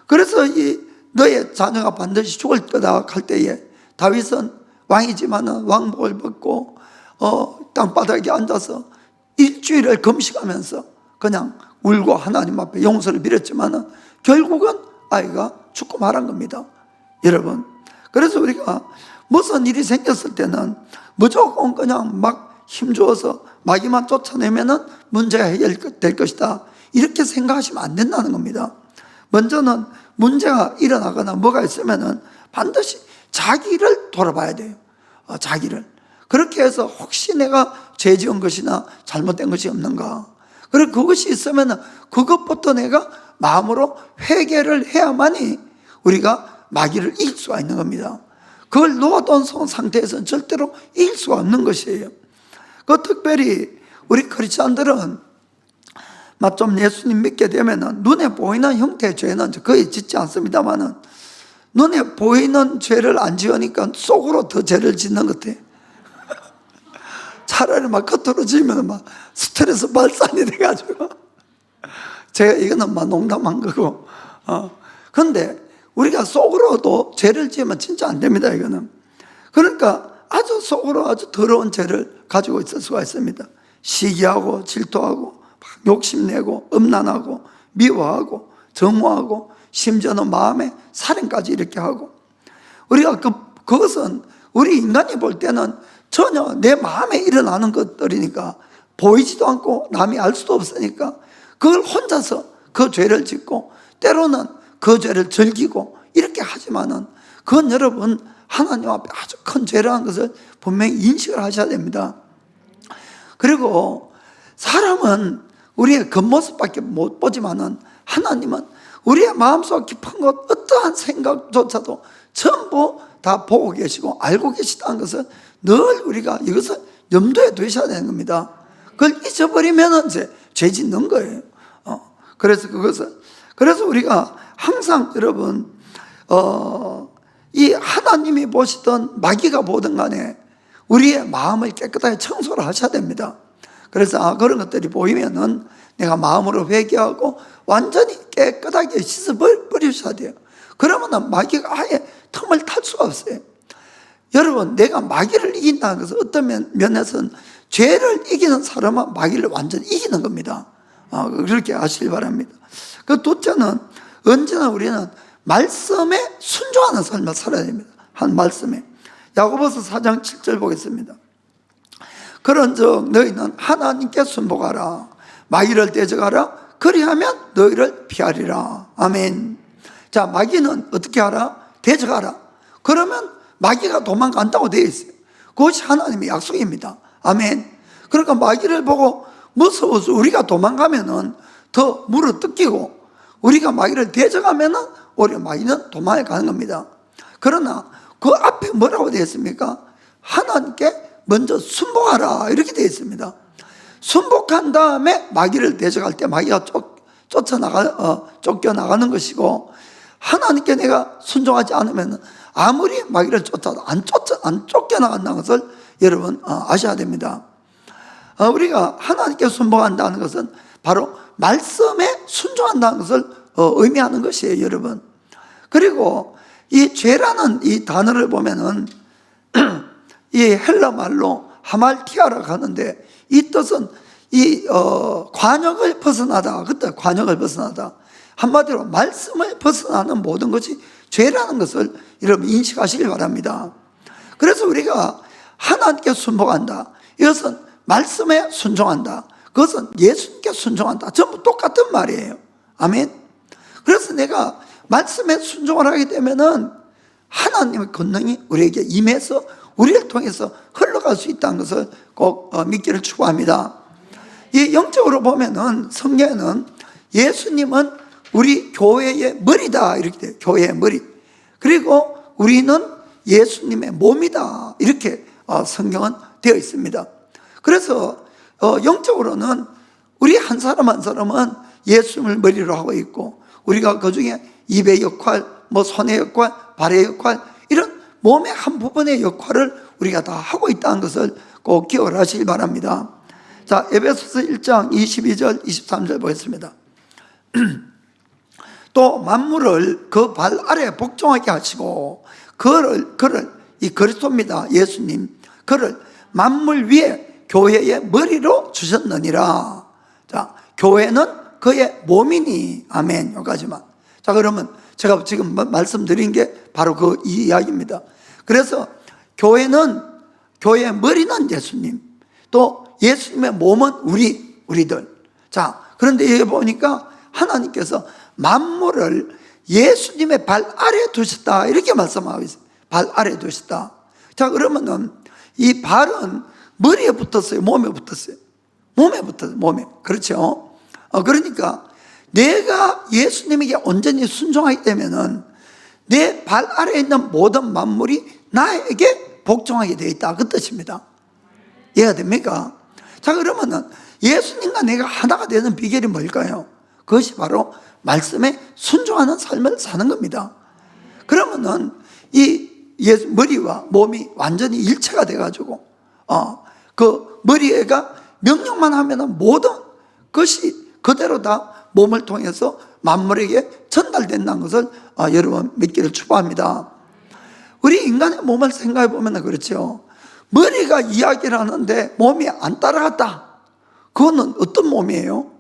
그래서 이 너의 자녀가 반드시 죽을 거다 할 때에 다윗은 왕이지만은 왕복을 벗고 땅바닥에 앉아서 일주일을 금식하면서 그냥 울고 하나님 앞에 용서를 빌었지만은 결국은 아이가 죽고 말한 겁니다. 여러분, 그래서 우리가 무슨 일이 생겼을 때는 무조건 그냥 막 힘주어서 마귀만 쫓아내면은 문제가 해결될 것이다, 이렇게 생각하시면 안 된다는 겁니다. 먼저는 문제가 일어나거나 뭐가 있으면은 반드시 자기를 돌아봐야 돼요. 자기를. 그렇게 해서 혹시 내가 죄 지은 것이나 잘못된 것이 없는가. 그리고 그것이 있으면은 그것부터 내가 마음으로 회개를 해야만이 우리가 마귀를 이길 수가 있는 겁니다. 그걸 놓아둔 상태에서는 절대로 이길 수가 없는 것이에요. 그 특별히 우리 크리스찬들은 좀 예수님 믿게 되면은 눈에 보이는 형태의 죄는 거의 짓지 않습니다만은 눈에 보이는 죄를 안 지으니까 속으로 더 죄를 짓는 것 같아요. 차라리 막 겉으로 지으면 막 스트레스 발산이 돼가지고. 제가 이거는 막 농담한 거고. 근데 우리가 속으로도 죄를 지으면 진짜 안 됩니다, 이거는. 그러니까 아주 속으로 아주 더러운 죄를 가지고 있을 수가 있습니다. 시기하고 질투하고 욕심내고 음란하고 미워하고 정오하고 심지어는 마음에 살인까지 이렇게 하고. 우리가 그것은 우리 인간이 볼 때는 전혀 내 마음에 일어나는 것들이니까 보이지도 않고 남이 알 수도 없으니까 그걸 혼자서 그 죄를 짓고 때로는 그 죄를 즐기고 이렇게 하지만은 그건 여러분 하나님 앞에 아주 큰 죄라는 것을 분명히 인식을 하셔야 됩니다. 그리고 사람은 우리의 겉모습밖에 못 보지만은 하나님은 우리의 마음속 깊은 것 어떠한 생각조차도 전부 다 보고 계시고 알고 계시다는 것을 늘 우리가 이것을 염두에 두셔야 되는 겁니다. 그걸 잊어버리면 이제 죄 짓는 거예요. 그래서 우리가 항상 여러분 이 하나님이 보시던 마귀가 보든 간에 우리의 마음을 깨끗하게 청소를 하셔야 됩니다. 그래서 그런 것들이 보이면은 내가 마음으로 회개하고 완전히 깨끗하게 씻어버리셔야 돼요. 그러면 마귀가 아예 틈을 탈 수가 없어요. 여러분, 내가 마귀를 이긴다는 것은 어떤 면에서는 죄를 이기는 사람은 마귀를 완전히 이기는 겁니다. 그렇게 아시길 바랍니다. 그 둘째는 언제나 우리는 말씀에 순종하는 삶을 살아야 됩니다. 한 말씀에. 야고보서 4장 7절 보겠습니다. 그런즉 너희는 하나님께 순복하라. 마귀를 대적하라. 그리하면 너희를 피하리라. 아멘. 자, 마귀는 어떻게 하라? 대적하라. 그러면 마귀가 도망간다고 되어 있어요. 그것이 하나님의 약속입니다. 아멘. 그러니까 마귀를 보고 무서워서 우리가 도망가면은 더 물어뜯기고 우리가 마귀를 대적하면은 오히려 마귀는 도망을 가는 겁니다. 그러나 그 앞에 뭐라고 되어 있습니까? 하나님께 먼저 순복하라 이렇게 되어 있습니다. 순복한 다음에 마귀를 대적할 때 마귀가 쫓겨나가는 것이고, 하나님께 내가 순종하지 않으면 아무리 마귀를 쫓아도 안 쫓겨나간다는 것을 여러분 아셔야 됩니다. 우리가 하나님께 순복한다는 것은 바로 말씀에 순종한다는 것을 의미하는 것이에요, 여러분. 그리고 이 죄라는 이 단어를 보면은 이 헬라 말로 하말티아라고 하는데, 이 뜻은 이 관역을 벗어나다. 그때 관역을 벗어나다. 한마디로 말씀을 벗어나는 모든 것이 죄라는 것을 여러분 인식하시길 바랍니다. 그래서 우리가 하나님께 순복한다, 이것은 말씀에 순종한다, 그것은 예수님께 순종한다, 전부 똑같은 말이에요. 아멘. 그래서 내가 말씀에 순종을 하게 되면은 하나님의 권능이 우리에게 임해서 우리를 통해서 흘러갈 수 있다는 것을 꼭 믿기를 축원합니다. 이 영적으로 보면은 성경에는 예수님은 우리 교회의 머리다 이렇게 돼요. 교회의 머리. 그리고 우리는 예수님의 몸이다, 이렇게 성경은 되어 있습니다. 그래서 영적으로는 우리 한 사람 한 사람은 예수님을 머리로 하고 있고, 우리가 그 중에 입의 역할, 손의 역할, 발의 역할, 이런 몸의 한 부분의 역할을 우리가 다 하고 있다는 것을 꼭 기억을 하시기 바랍니다. 자, 에베소서 1장 22절 23절 보겠습니다. 또 만물을 그 발 아래 복종하게 하시고 그를 이 그리스도입니다. 예수님, 그를 만물 위에 교회의 머리로 주셨느니라. 자, 교회는 그의 몸이니. 아멘. 여기까지만. 자, 그러면 제가 지금 말씀드린 게 바로 그 이 이야기입니다. 그래서 교회의 머리는 예수님, 또 예수님의 몸은 우리들. 자, 그런데 여기 보니까 하나님께서 만물을 예수님의 발 아래에 두셨다, 이렇게 말씀하고 있어요. 발 아래에 두셨다. 자, 그러면은 이 발은 머리에 붙었어요, 몸에 붙었어요? 몸에 붙었어요, 몸에. 그렇죠? 그러니까 내가 예수님에게 온전히 순종하기 때문에는 내 발 아래에 있는 모든 만물이 나에게 복종하게 되어 있다, 그 뜻입니다. 이해가 됩니까? 자, 그러면은 예수님과 내가 하나가 되는 비결이 뭘까요? 그것이 바로 말씀에 순종하는 삶을 사는 겁니다. 그러면은 이 머리와 몸이 완전히 일체가 돼가지고 그 머리가 명령만 하면은 모든 것이 그대로 다 몸을 통해서 만물에게 전달된다는 것을 여러분 믿기를 축복합니다. 우리 인간의 몸을 생각해 보면 그렇죠. 머리가 이야기를 하는데 몸이 안 따라갔다. 그거는 어떤 몸이에요?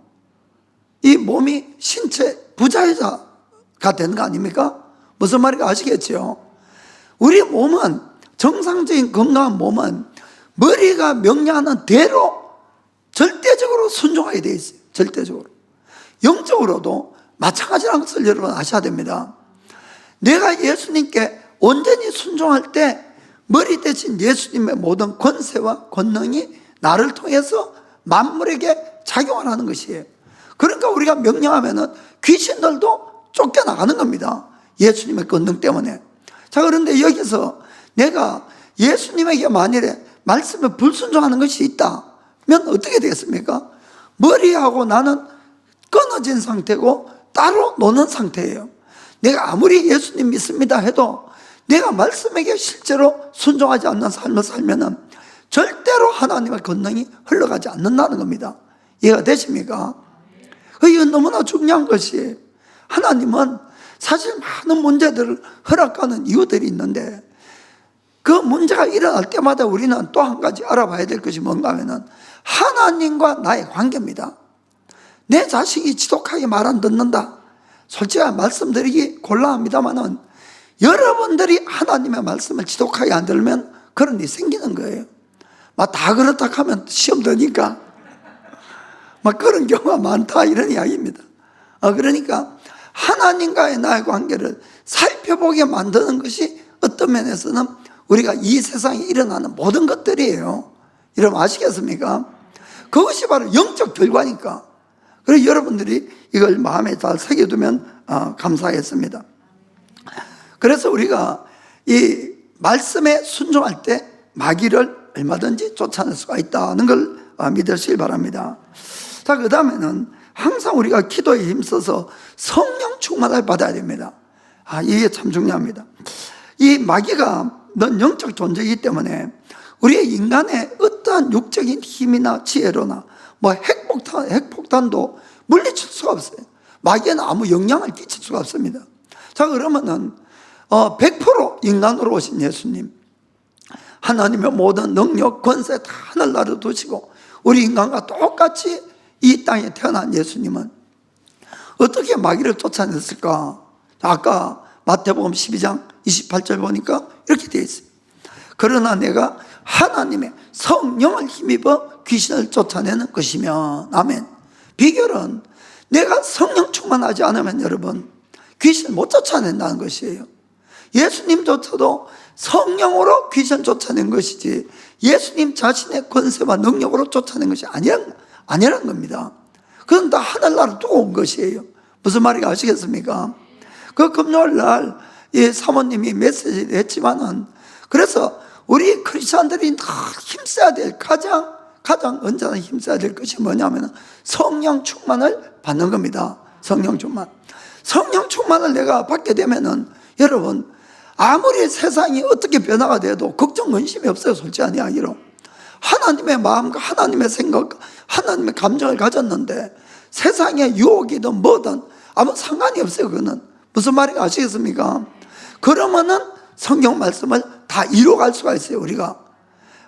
이 몸이 신체 부자유자가 되는 거 아닙니까? 무슨 말인지 아시겠죠? 우리 몸은, 정상적인 건강한 몸은 머리가 명령하는 대로 절대적으로 순종하게 되어 있어요. 절대적으로. 영적으로도 마찬가지라는 것을 여러분 아셔야 됩니다. 내가 예수님께 온전히 순종할 때 머리 대신 예수님의 모든 권세와 권능이 나를 통해서 만물에게 작용을 하는 것이에요. 그러니까 우리가 명령하면은 귀신들도 쫓겨나가는 겁니다. 예수님의 권능 때문에. 자, 그런데 여기서 내가 예수님에게 만일에 말씀에 불순종하는 것이 있다면 어떻게 되겠습니까? 머리하고 나는 끊어진 상태고 따로 노는 상태예요. 내가 아무리 예수님 믿습니다 해도 내가 말씀에게 실제로 순종하지 않는 삶을 살면은 절대로 하나님의 권능이 흘러가지 않는다는 겁니다. 이해가 되십니까? 이건 너무나 중요한 것이, 하나님은 사실 많은 문제들을 허락하는 이유들이 있는데 그 문제가 일어날 때마다 우리는 또 한 가지 알아봐야 될 것이 뭔가 하면은 하나님과 나의 관계입니다. 내 자식이 지독하게 말 안 듣는다. 솔직히 말씀드리기 곤란합니다만은 여러분들이 하나님의 말씀을 지독하게 안 들으면 그런 일이 생기는 거예요. 막 다 그렇다 하면 시험 드니까 막 그런 경우가 많다, 이런 이야기입니다. 그러니까 하나님과의 나의 관계를 살펴보게 만드는 것이 어떤 면에서는 우리가 이 세상에 일어나는 모든 것들이에요. 여러분 아시겠습니까? 그것이 바로 영적 결과니까. 그래서 여러분들이 이걸 마음에 잘 새겨두면 감사하겠습니다. 그래서 우리가 이 말씀에 순종할 때 마귀를 얼마든지 쫓아낼 수가 있다는 걸 믿으시기 바랍니다. 자, 그 다음에는 항상 우리가 기도에 힘써서 성령 충만을 받아야 됩니다. 이게 참 중요합니다. 이 마귀가 넌 영적 존재이기 때문에 우리의 인간의 어떠한 육적인 힘이나 지혜로나 핵폭탄도 물리칠 수가 없어요. 마귀는 아무 영향을 끼칠 수가 없습니다. 자, 그러면은 100% 인간으로 오신 예수님, 하나님의 모든 능력, 권세 다 하늘나라에 두시고 우리 인간과 똑같이 이 땅에 태어난 예수님은 어떻게 마귀를 쫓아냈을까? 아까 마태복음 12장 28절 보니까 이렇게 되어 있어요. 그러나 내가 하나님의 성령을 힘입어 귀신을 쫓아내는 것이면. 아멘. 비결은 내가 성령 충만하지 않으면 여러분 귀신을 못 쫓아낸다는 것이에요. 예수님조차도 성령으로 귀신 쫓아낸 것이지 예수님 자신의 권세와 능력으로 쫓아낸 것이 아니라는 겁니다. 그건 다 하늘나라로 두고 온 것이에요. 무슨 말인지 아시겠습니까? 그 금요일 날 이 사모님이 메시지를 했지만은, 그래서 우리 크리스천들이 힘써야 될 가장 언제나 힘써야 될 것이 뭐냐면 성령 충만을 받는 겁니다. 성령 충만을 내가 받게 되면은 여러분, 아무리 세상이 어떻게 변화가 돼도 걱정 근심이 없어요. 솔직한 이야기로 하나님의 마음과 하나님의 생각과 하나님의 감정을 가졌는데 세상의 유혹이든 뭐든 아무 상관이 없어요. 그거는 무슨 말인지 아시겠습니까? 그러면은 성경 말씀을 다 이뤄갈 수가 있어요. 우리가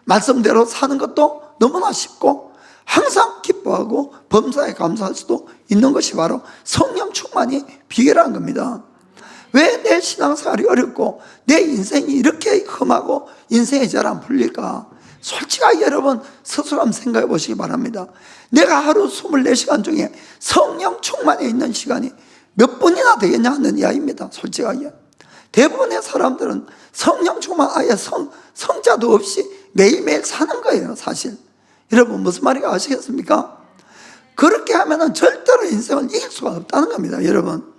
말씀대로 사는 것도 너무나 쉽고 항상 기뻐하고 범사에 감사할 수도 있는 것이 바로 성령 충만이 비결한 겁니다. 왜 내 신앙생활이 어렵고 내 인생이 이렇게 험하고 인생이 잘 안 풀릴까? 솔직하게 여러분 스스로 한번 생각해 보시기 바랍니다. 내가 하루 24시간 중에 성령 충만에 있는 시간이 몇 분이나 되겠냐 하는 이야기입니다. 솔직하게 대부분의 사람들은 성령 충만 아예 성자도 없이 매일매일 사는 거예요. 사실 여러분 무슨 말인지 아시겠습니까? 그렇게 하면은 절대로 인생을 이길 수가 없다는 겁니다. 여러분,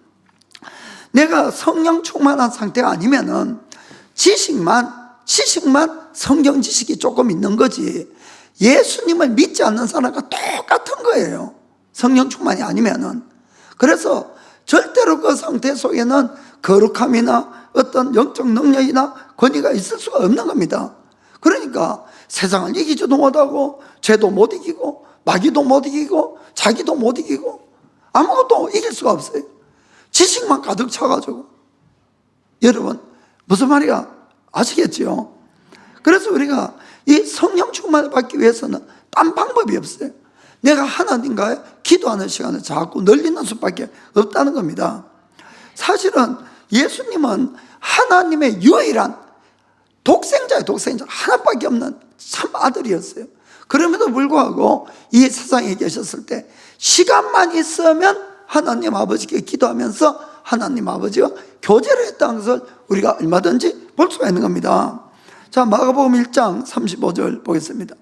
내가 성령 충만한 상태가 아니면은 지식만 성경 지식이 조금 있는 거지 예수님을 믿지 않는 사람과 똑같은 거예요. 성령 충만이 아니면은. 그래서 절대로 그 상태 속에는 거룩함이나 어떤 영적 능력이나 권위가 있을 수가 없는 겁니다. 그러니까 세상을 이기지도 못하고 죄도 못 이기고 마귀도 못 이기고 자기도 못 이기고 아무것도 이길 수가 없어요. 지식만 가득 차가지고. 여러분 무슨 말이야 아시겠죠? 그래서 우리가 이 성령 충만을 받기 위해서는 딴 방법이 없어요. 내가 하나님과 기도하는 시간을 자꾸 늘리는 수밖에 없다는 겁니다. 사실은 예수님은 하나님의 유일한 독생자예요. 독생자 하나밖에 없는 참 아들이었어요. 그럼에도 불구하고 이 세상에 계셨을 때 시간만 있으면 하나님 아버지께 기도하면서 하나님 아버지와 교제를 했다는 것을 우리가 얼마든지 볼 수가 있는 겁니다. 자, 마가복음 1장 35절 보겠습니다.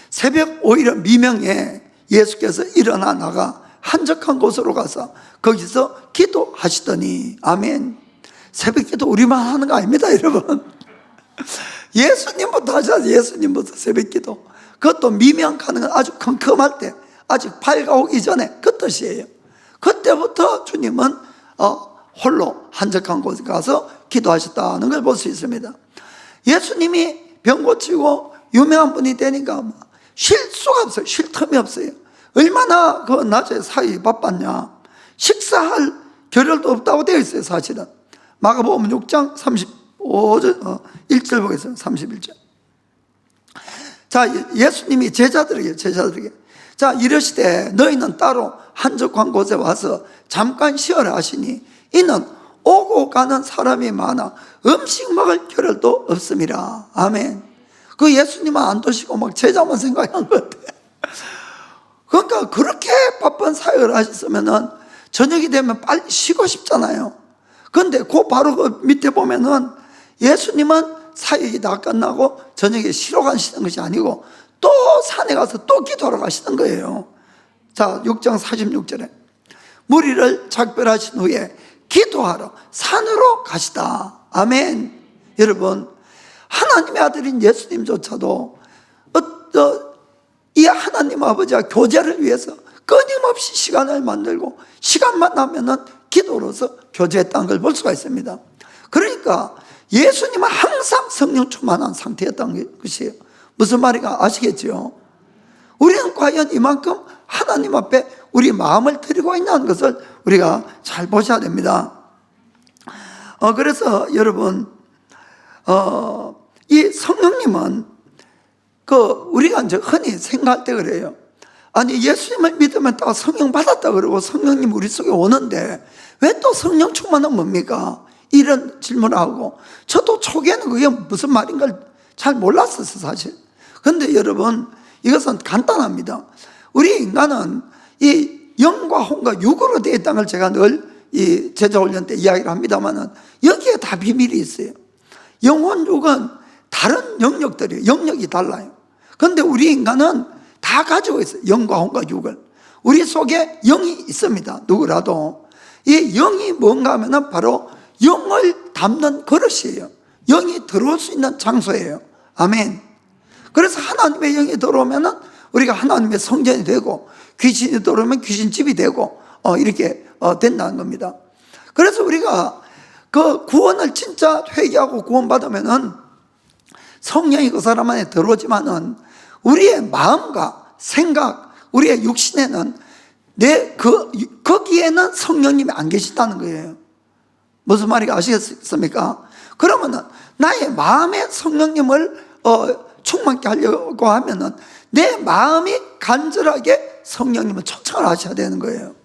새벽 오히려 미명에 예수께서 일어나 나가 한적한 곳으로 가서 거기서 기도하시더니. 아멘. 새벽 기도 우리만 하는 거 아닙니다, 여러분. 예수님부터 하셔야죠. 예수님부터 새벽 기도. 그것도 미명 가는 건 아주 컴컴할 때, 아직 밝아오기 전에 그 뜻이에요. 그때부터 주님은 홀로 한적한 곳에 가서 기도하셨다는 걸 볼 수 있습니다. 예수님이 병 고치고 유명한 분이 되니까 쉴 수가 없어요. 쉴 틈이 없어요. 얼마나 그 낮에 사이 바빴냐. 식사할 겨를도 없다고 되어 있어요. 사실은 마가복음 6장 35절 1절 보겠습니다. 31절. 자, 예수님이 제자들에게 자, 이르시되 너희는 따로 한적한 곳에 와서 잠깐 쉬어라 하시니 이는 오고 가는 사람이 많아 음식 먹을 겨를도 없음이라. 아멘. 그 예수님은 안 드시고 막 제자만 생각한 것 같아요. 그러니까 그렇게 바쁜 사역을 하셨으면은 저녁이 되면 빨리 쉬고 싶잖아요. 그런데 그 바로 그 밑에 보면은 예수님은 사역이 다 끝나고 저녁에 쉬러 가시는 것이 아니고 또 산에 가서 또 기도하러 가시는 거예요. 자, 6장 46절에 무리를 작별하신 후에 기도하러 산으로 가시다. 아멘. 여러분, 하나님의 아들인 예수님조차도 이 하나님 아버지와 교제를 위해서 끊임없이 시간을 만들고 시간만 나면은 기도로서 교제했다는 걸 볼 수가 있습니다. 그러니까 예수님은 항상 성령 충만한 상태였다는 것이에요. 무슨 말인가 아시겠죠? 우리는 과연 이만큼 하나님 앞에 우리 마음을 드리고 있냐는 것을 우리가 잘 보셔야 됩니다. 그래서 여러분, 이 성령님은 우리가 이제 흔히 생각할 때 그래요. 아니, 예수님을 믿으면 다 성령 받았다 그러고 성령님 우리 속에 오는데 왜 또 성령 충만은 뭡니까? 이런 질문을 하고, 저도 초기에는 그게 무슨 말인 걸 잘 몰랐었어요, 사실. 그런데 여러분, 이것은 간단합니다. 우리 인간은 이 영과 혼과 육으로 되어 있다는 걸 제가 늘 이 제자훈련 때 이야기를 합니다만은 여기에 다 비밀이 있어요. 영혼, 육은 다른 영역들이에요. 영역이 달라요. 그런데 우리 인간은 다 가지고 있어요. 영과 혼과 육을. 우리 속에 영이 있습니다. 누구라도. 이 영이 뭔가 하면은 바로 영을 담는 그릇이에요. 영이 들어올 수 있는 장소예요. 아멘. 그래서 하나님의 영이 들어오면은 우리가 하나님의 성전이 되고, 귀신이 들어오면 귀신집이 되고, 이렇게 된다는 겁니다. 그래서 우리가 그 구원을 진짜 회개하고 구원받으면은 성령이 그 사람 안에 들어오지만은 우리의 마음과 생각, 우리의 육신에는 거기에는 성령님이 안 계신다는 거예요. 무슨 말인지 아시겠습니까? 그러면은 나의 마음에 성령님을 충만케 하려고 하면은 내 마음이 간절하게 성령님을 초청을 하셔야 되는 거예요.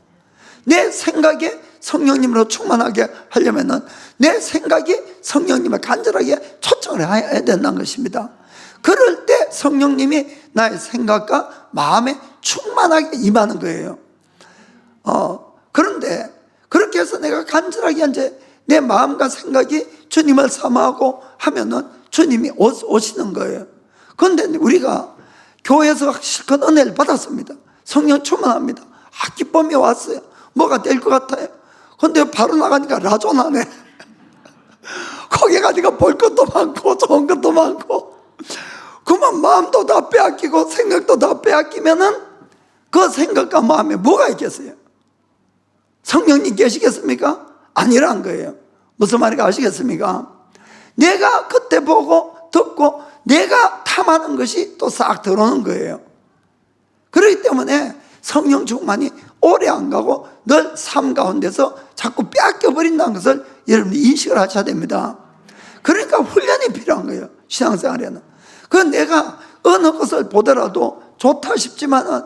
내 생각에 성령님으로 충만하게 하려면은 내 생각이 성령님을 간절하게 초청을 해야 된다는 것입니다. 그럴 때 성령님이 나의 생각과 마음에 충만하게 임하는 거예요. 그런데 그렇게 해서 내가 간절하게 이제 내 마음과 생각이 주님을 사모하고 하면은 주님이 오시는 거예요. 그런데 우리가 교회에서 실컷 은혜를 받았습니다. 성령 충만합니다. 기쁨이 왔어요. 뭐가 될 것 같아요. 그런데 바로 나가니까 라존하네. 거기 가니까 볼 것도 많고 좋은 것도 많고, 그만 마음도 다 빼앗기고 생각도 다 빼앗기면은 그 생각과 마음에 뭐가 있겠어요? 성령님 계시겠습니까? 아니란 거예요. 무슨 말인지 아시겠습니까? 내가 그때 보고 듣고 내가 탐하는 것이 또 싹 들어오는 거예요. 그렇기 때문에 성령 충만이 오래 안 가고 늘 삶 가운데서 자꾸 빼앗겨버린다는 것을 여러분이 인식을 하셔야 됩니다. 그러니까 훈련이 필요한 거예요. 신앙생활에는. 내가 어느 것을 보더라도 좋다 싶지만은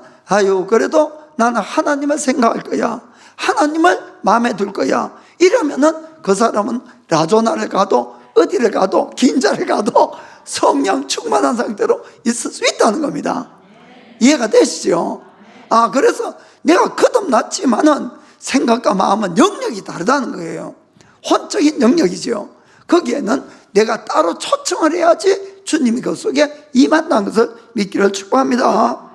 그래도 나는 하나님을 생각할 거야, 하나님을 마음에 둘 거야, 이러면은 그 사람은 라조나를 가도 어디를 가도 긴자를 가도 성령 충만한 상태로 있을 수 있다는 겁니다. 이해가 되시죠? 그래서 내가 거듭났지만은 생각과 마음은 영역이 다르다는 거예요. 혼적인 영역이죠. 거기에는 내가 따로 초청을 해야지 주님이 그 속에 임한다는 것을 믿기를 축복합니다.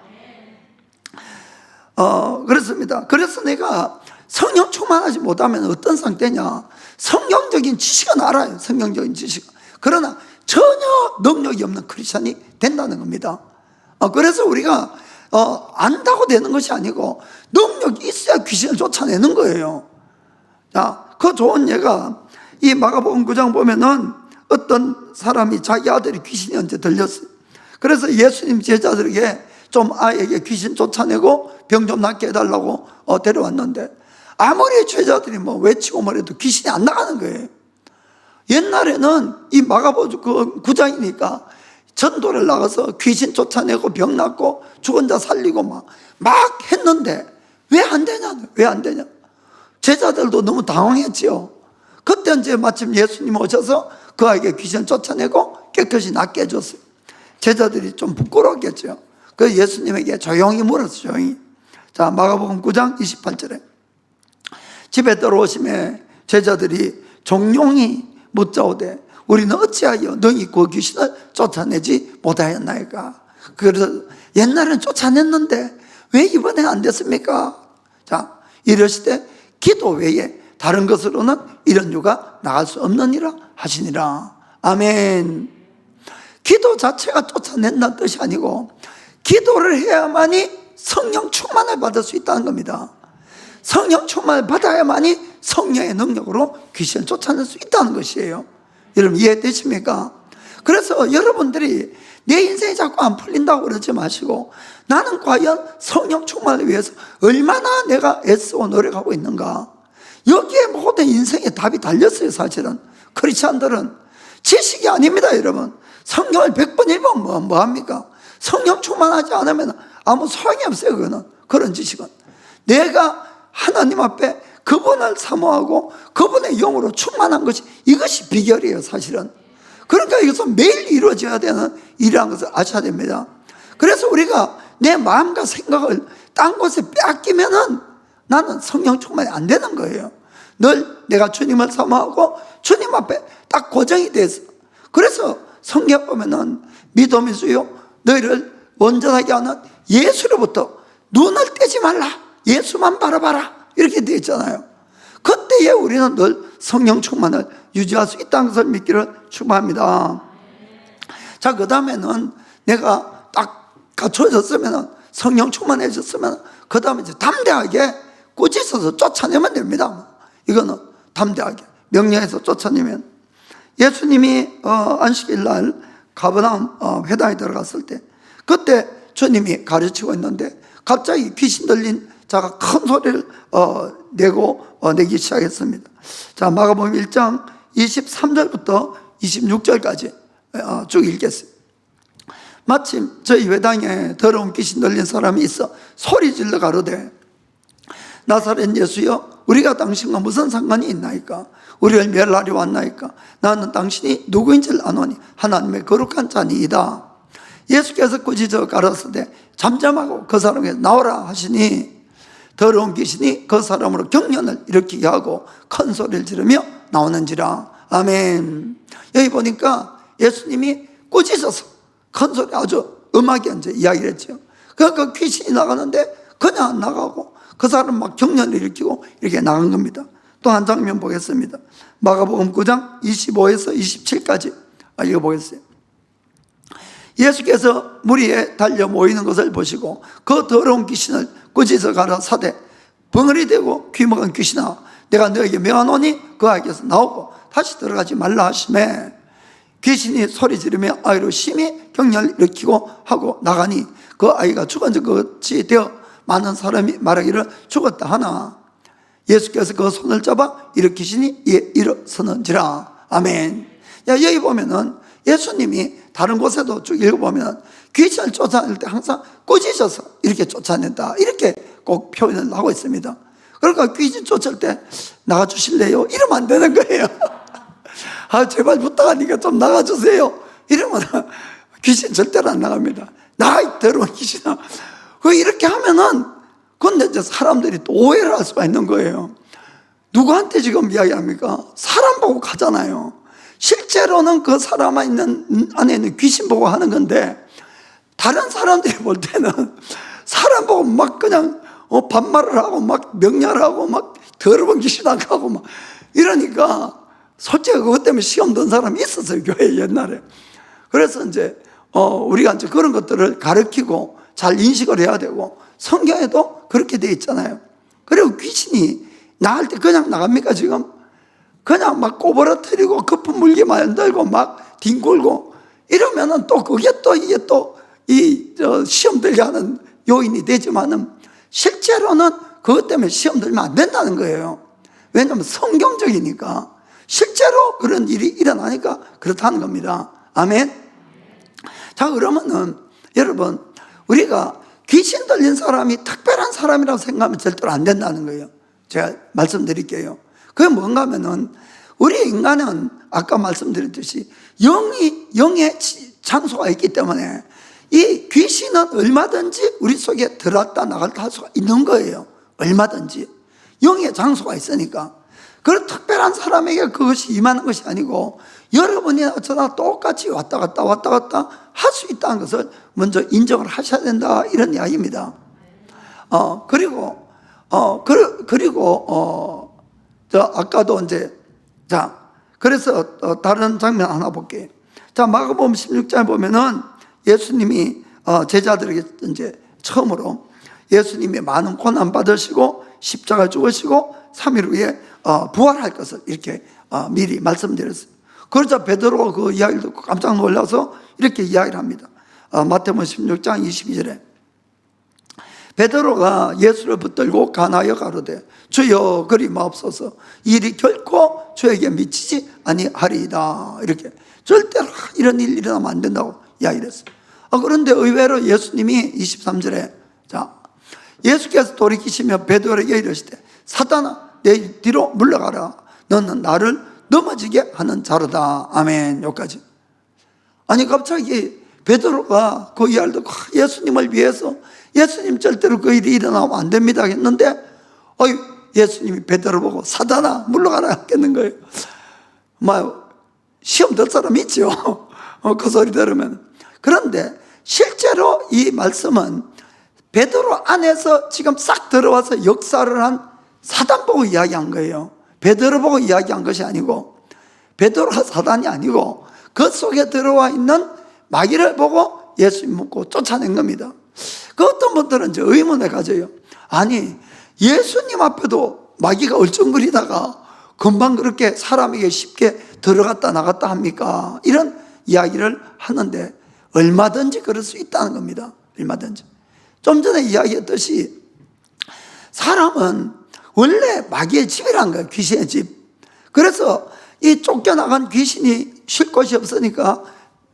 그렇습니다. 그래서 내가 성령 충만하지 못하면 어떤 상태냐? 성경적인 지식은 알아요. 성경적인 지식은. 그러나 전혀 능력이 없는 크리스천이 된다는 겁니다. 그래서 우리가 안다고 되는 것이 아니고 능력이 있어야 귀신을 쫓아내는 거예요. 자, 그 좋은 예가 이 마가복음 9장 보면은 어떤 사람이 자기 아들이 귀신이 언제 들렸어요. 그래서 예수님 제자들에게 좀 아이에게 귀신 쫓아내고 병 좀 낫게 해달라고 데려왔는데 아무리 제자들이 외치고 뭐래도 귀신이 안 나가는 거예요. 옛날에는 이 마가복음 9장이니까 전도를 나가서 귀신 쫓아내고 병 낫고 죽은 자 살리고 막 했는데 왜 안 되냐? 왜 안 되냐? 제자들도 너무 당황했지요. 그때 이제 마침 예수님 오셔서 그 아이에게 귀신 쫓아내고 깨끗이 낫게 해줬어요. 제자들이 좀 부끄러웠겠죠. 그래서 예수님에게 조용히 물었어요. 조용히. 자, 마가복음 9장 28절에 집에 들어오심에 제자들이 종용이 묻자오되 우리는 어찌하여 너희 그 귀신을 쫓아내지 못하였나이까? 그래서 옛날엔 쫓아냈는데 왜 이번에 안 됐습니까? 자, 이러시되 기도 외에 다른 것으로는 이런 유가 나갈 수 없느니라 하시니라. 아멘. 기도 자체가 쫓아낸다는 뜻이 아니고 기도를 해야만이 성령 충만을 받을 수 있다는 겁니다. 성령 충만을 받아야만이 성령의 능력으로 귀신을 쫓아낼 수 있다는 것이에요. 여러분 이해되십니까? 그래서 여러분들이 내 인생이 자꾸 안 풀린다고 그러지 마시고 나는 과연 성령 충만을 위해서 얼마나 내가 애쓰고 노력하고 있는가, 여기에 모든 인생의 답이 달렸어요. 사실은 크리스찬들은 지식이 아닙니다. 여러분 성경을 100번 읽으면 뭐합니까? 성령 충만하지 않으면 아무 소용이 없어요. 그런 지식은 내가 하나님 앞에 그분을 사모하고 그분의 영으로 충만한 것이, 이것이 비결이에요. 사실은. 그러니까 이것은 매일 이루어져야 되는 일이라는 것을 아셔야 됩니다. 그래서 우리가 내 마음과 생각을 딴 곳에 빼앗기면은 나는 성령 충만이 안 되는 거예요. 늘 내가 주님을 사모하고 주님 앞에 딱 고정이 돼서. 그래서 성경 보면은 믿음이 주요 너희를 온전하게 하는 예수로부터 눈을 떼지 말라, 예수만 바라봐라, 이렇게 되어 있잖아요. 그때에 우리는 늘 성령 충만을 유지할 수 있다는 것을 믿기를 축복합니다. 자, 그 다음에는 내가 딱 갖춰졌으면, 성령 충만해졌으면, 그 다음에 이제 담대하게 꾸짖어서 쫓아내면 됩니다. 이거는 담대하게 명령해서 쫓아내면. 예수님이 안식일 날 가버나움 회당에 들어갔을 때, 그때 주님이 가르치고 있는데 갑자기 귀신 들린 자가 큰 소리를 내기 시작했습니다. 자, 마가복음 1장 23절부터 26절까지 쭉 읽겠습니다. 마침 저희 회당에 더러운 귀신 들린 사람이 있어 소리 질러 가로되, 나사렛 예수여, 우리가 당신과 무슨 상관이 있나이까? 우리를 멸하려 왔나이까? 나는 당신이 누구인지를 아노니 하나님의 거룩한 자니이다. 예수께서 꾸짖어 가라사대 잠잠하고 그 사람에게 나오라 하시니, 더러운 귀신이 그 사람으로 경련을 일으키게 하고 큰 소리를 지르며 나오는지라. 아멘. 여기 보니까 예수님이 꾸짖어서 큰 소리 아주 음하게 이제 이야기를 했죠. 그러니까 귀신이 나가는데 그냥 안 나가고 그 사람 막 경련을 일으키고 이렇게 나간 겁니다. 또 한 장면 보겠습니다. 마가복음 9장 25에서 27까지 읽어보겠어요. 예수께서 무리에 달려 모이는 것을 보시고 그 더러운 귀신을 꾸짖어 가라사대, 벙어리 대고 귀먹은 귀신아, 내가 너에게 명하노니 그 아이에게서 나오고 다시 들어가지 말라 하시매, 귀신이 소리 지르며 아이로 심히 경련을 일으키고 하고 나가니 그 아이가 죽은 것 같이 되어 많은 사람이 말하기를 죽었다 하나, 예수께서 그 손을 잡아 일으키시니 이에 일어서는지라. 아멘. 야, 여기 보면은 예수님이 다른 곳에도 쭉 읽어보면 귀신을 쫓아낼 때 항상 꾸짖어서 이렇게 쫓아낸다, 이렇게 꼭 표현을 하고 있습니다. 그러니까 귀신 쫓을 때 나가주실래요? 이러면 안 되는 거예요. 아, 제발 부탁하니까 좀 나가주세요. 이러면 귀신 절대로 안 나갑니다. 나가, 이 더러운 귀신아. 이렇게 하면은, 근데 이제 사람들이 또 오해를 할 수가 있는 거예요. 누구한테 지금 이야기합니까? 사람 보고 가잖아요. 실제로는 그 사람 안에 있는 귀신 보고 하는 건데, 다른 사람들이 볼 때는 사람 보고 막 그냥 반말을 하고 막 명령하고 막 더러운 귀신하고 하고 막 이러니까, 솔직히 그것 때문에 시험 든 사람이 있었어요, 교회 옛날에. 그래서 이제 우리가 이제 그런 것들을 가르치고 잘 인식을 해야 되고, 성경에도 그렇게 돼 있잖아요. 그리고 귀신이 나갈 때 그냥 나갑니까? 지금 그냥 막 꼬부라뜨리고 거품 물게 만들고 막 뒹굴고 이러면은 또 그게 또 이게 또 이 시험 들게 하는 요인이 되지만은, 실제로는 그것 때문에 시험 들면 안 된다는 거예요. 왜냐하면 성경적이니까, 실제로 그런 일이 일어나니까 그렇다는 겁니다. 아멘. 자, 그러면은 여러분, 우리가 귀신 들린 사람이 특별한 사람이라고 생각하면 절대로 안 된다는 거예요. 제가 말씀드릴게요. 그게 뭔가 하면은, 우리 인간은 아까 말씀드렸듯이 영의 장소가 있기 때문에 이 귀신은 얼마든지 우리 속에 들어왔다 나갔다 할 수가 있는 거예요. 얼마든지 영의 장소가 있으니까. 그런 특별한 사람에게 그것이 임하는 것이 아니고, 여러분이나 저나 똑같이 왔다 갔다 할 수 있다는 것을 먼저 인정을 하셔야 된다, 이런 이야기입니다. 그리고 아까도 이제, 자, 그래서 다른 장면 하나 볼게요. 자, 마가복음 16장에 보면은 예수님이 제자들에게 이제 처음으로 예수님이 많은 고난 받으시고 십자가 죽으시고 3일 후에 부활할 것을 이렇게 미리 말씀드렸어요. 그러자 베드로가 그 이야기를 듣고 깜짝 놀라서 이렇게 이야기를 합니다. 마태복음 16장 22절에 베드로가 예수를 붙들고 간하여 가로되, 주여 그리 마옵소서, 일이 결코 저에게 미치지 아니하리이다. 이렇게 절대로 이런 일 일어나면 안 된다고 이야기를 했어요. 그런데 의외로 예수님이 23절에, 자, 예수께서 돌이키시며 베드로에게 이르시되, 사단아 내 뒤로 물러가라, 너는 나를 넘어지게 하는 자로다. 아멘. 여기까지. 아니 갑자기 베드로가 그 이야기를 듣고 예수님을 위해서, 예수님 절대로 그 일이 일어나면 안 됩니다 했는데, 예수님이 베드로 보고 사단아 물러가라 했겠는 거예요. 시험 들 사람 있죠. 그 소리 들으면. 그런데 실제로 이 말씀은 베드로 안에서 지금 싹 들어와서 역사를 한 사단 보고 이야기한 거예요. 베드로 보고 이야기한 것이 아니고, 베드로가 사단이 아니고 그 속에 들어와 있는 마귀를 보고 예수님 묻고 쫓아낸 겁니다. 그 어떤 분들은 이제 의문을 가져요. 아니, 예수님 앞에도 마귀가 얼쩡거리다가 금방 그렇게 사람에게 쉽게 들어갔다 나갔다 합니까? 이런 이야기를 하는데 얼마든지 그럴 수 있다는 겁니다. 얼마든지. 좀 전에 이야기했듯이 사람은 원래 마귀의 집이란 거예요. 귀신의 집. 그래서 이 쫓겨나간 귀신이 쉴 곳이 없으니까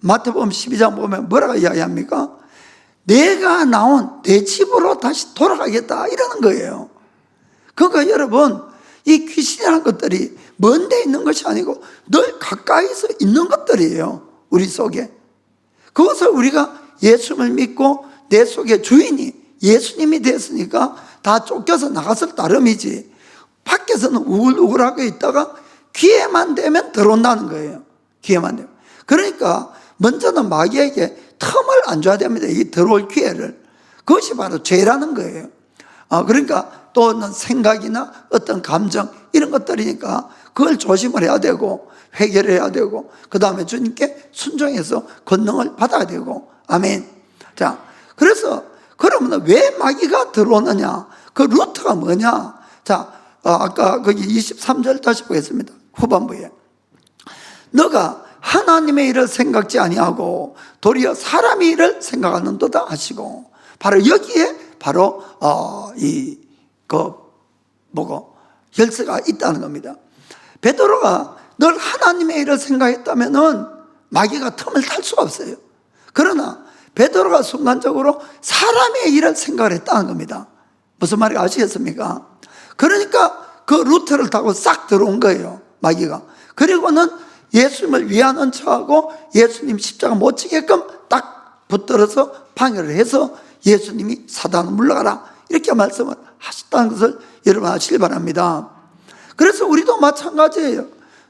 마태복음 12장 보면 뭐라고 이야기합니까? 내가 나온 내 집으로 다시 돌아가겠다 이러는 거예요. 그러니까 여러분, 이 귀신이라는 것들이 먼 데 있는 것이 아니고 늘 가까이서 있는 것들이에요. 우리 속에. 그것을 우리가 예수님을 믿고 내 속에 주인이 예수님이 됐으니까 다 쫓겨서 나갔을 따름이지, 밖에서는 우글우글하게 있다가 기회만 되면 들어온다는 거예요. 기회만 되면. 그러니까 먼저는 마귀에게 틈을 안 줘야 됩니다. 이 들어올 기회를. 그것이 바로 죄라는 거예요. 그러니까 또는 생각이나 어떤 감정 이런 것들이니까 그걸 조심을 해야 되고 회개를 해야 되고 그 다음에 주님께 순종해서 권능을 받아야 되고. 아멘. 자, 그래서 그러면 왜 마귀가 들어오느냐? 그 루트가 뭐냐? 자, 아까 거기 23절 다시 보겠습니다. 후반부에. 너가 하나님의 일을 생각지 아니하고 도리어 사람의 일을 생각하는도다 하시고, 바로 여기에 바로 열쇠가 있다는 겁니다. 베드로가 늘 하나님의 일을 생각했다면은 마귀가 틈을 탈 수가 없어요. 그러나 베드로가 순간적으로 사람의 일을 생각을 했다는 겁니다. 무슨 말인지 아시겠습니까? 그러니까 그 루트를 타고 싹 들어온 거예요, 마귀가. 그리고는 예수님을 위하는 척하고 예수님 십자가 못 지게끔 딱 붙들어서 방해를 해서 예수님이 사단을 물러가라 이렇게 말씀을 하셨다는 것을 여러분 아시길 바랍니다. 그래서 우리도 마찬가지예요.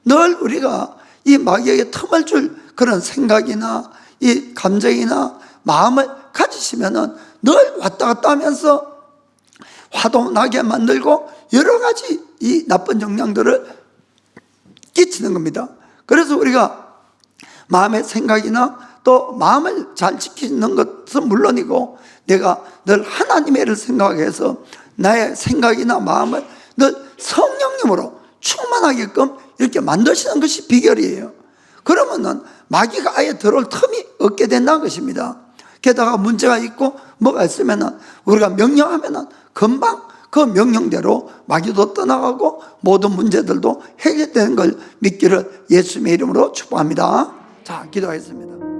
늘 우리가 이 마귀에게 틈을 줄 그런 생각이나 이 감정이나 마음을 가지시면은 늘 왔다 갔다 하면서 화도 나게 만들고 여러 가지 이 나쁜 영향들을 끼치는 겁니다. 그래서 우리가 마음의 생각이나 또 마음을 잘 지키는 것은 물론이고 내가 늘 하나님의 일을 생각해서 나의 생각이나 마음을 늘 성령님으로 충만하게끔 이렇게 만드시는 것이 비결이에요. 그러면은 마귀가 아예 들어올 틈이 없게 된다는 것입니다. 게다가 문제가 있고 뭐가 있으면은 우리가 명령하면은 금방 그 명령대로 마귀도 떠나가고 모든 문제들도 해결되는 걸 믿기를 예수님의 이름으로 축복합니다. 자, 기도하겠습니다.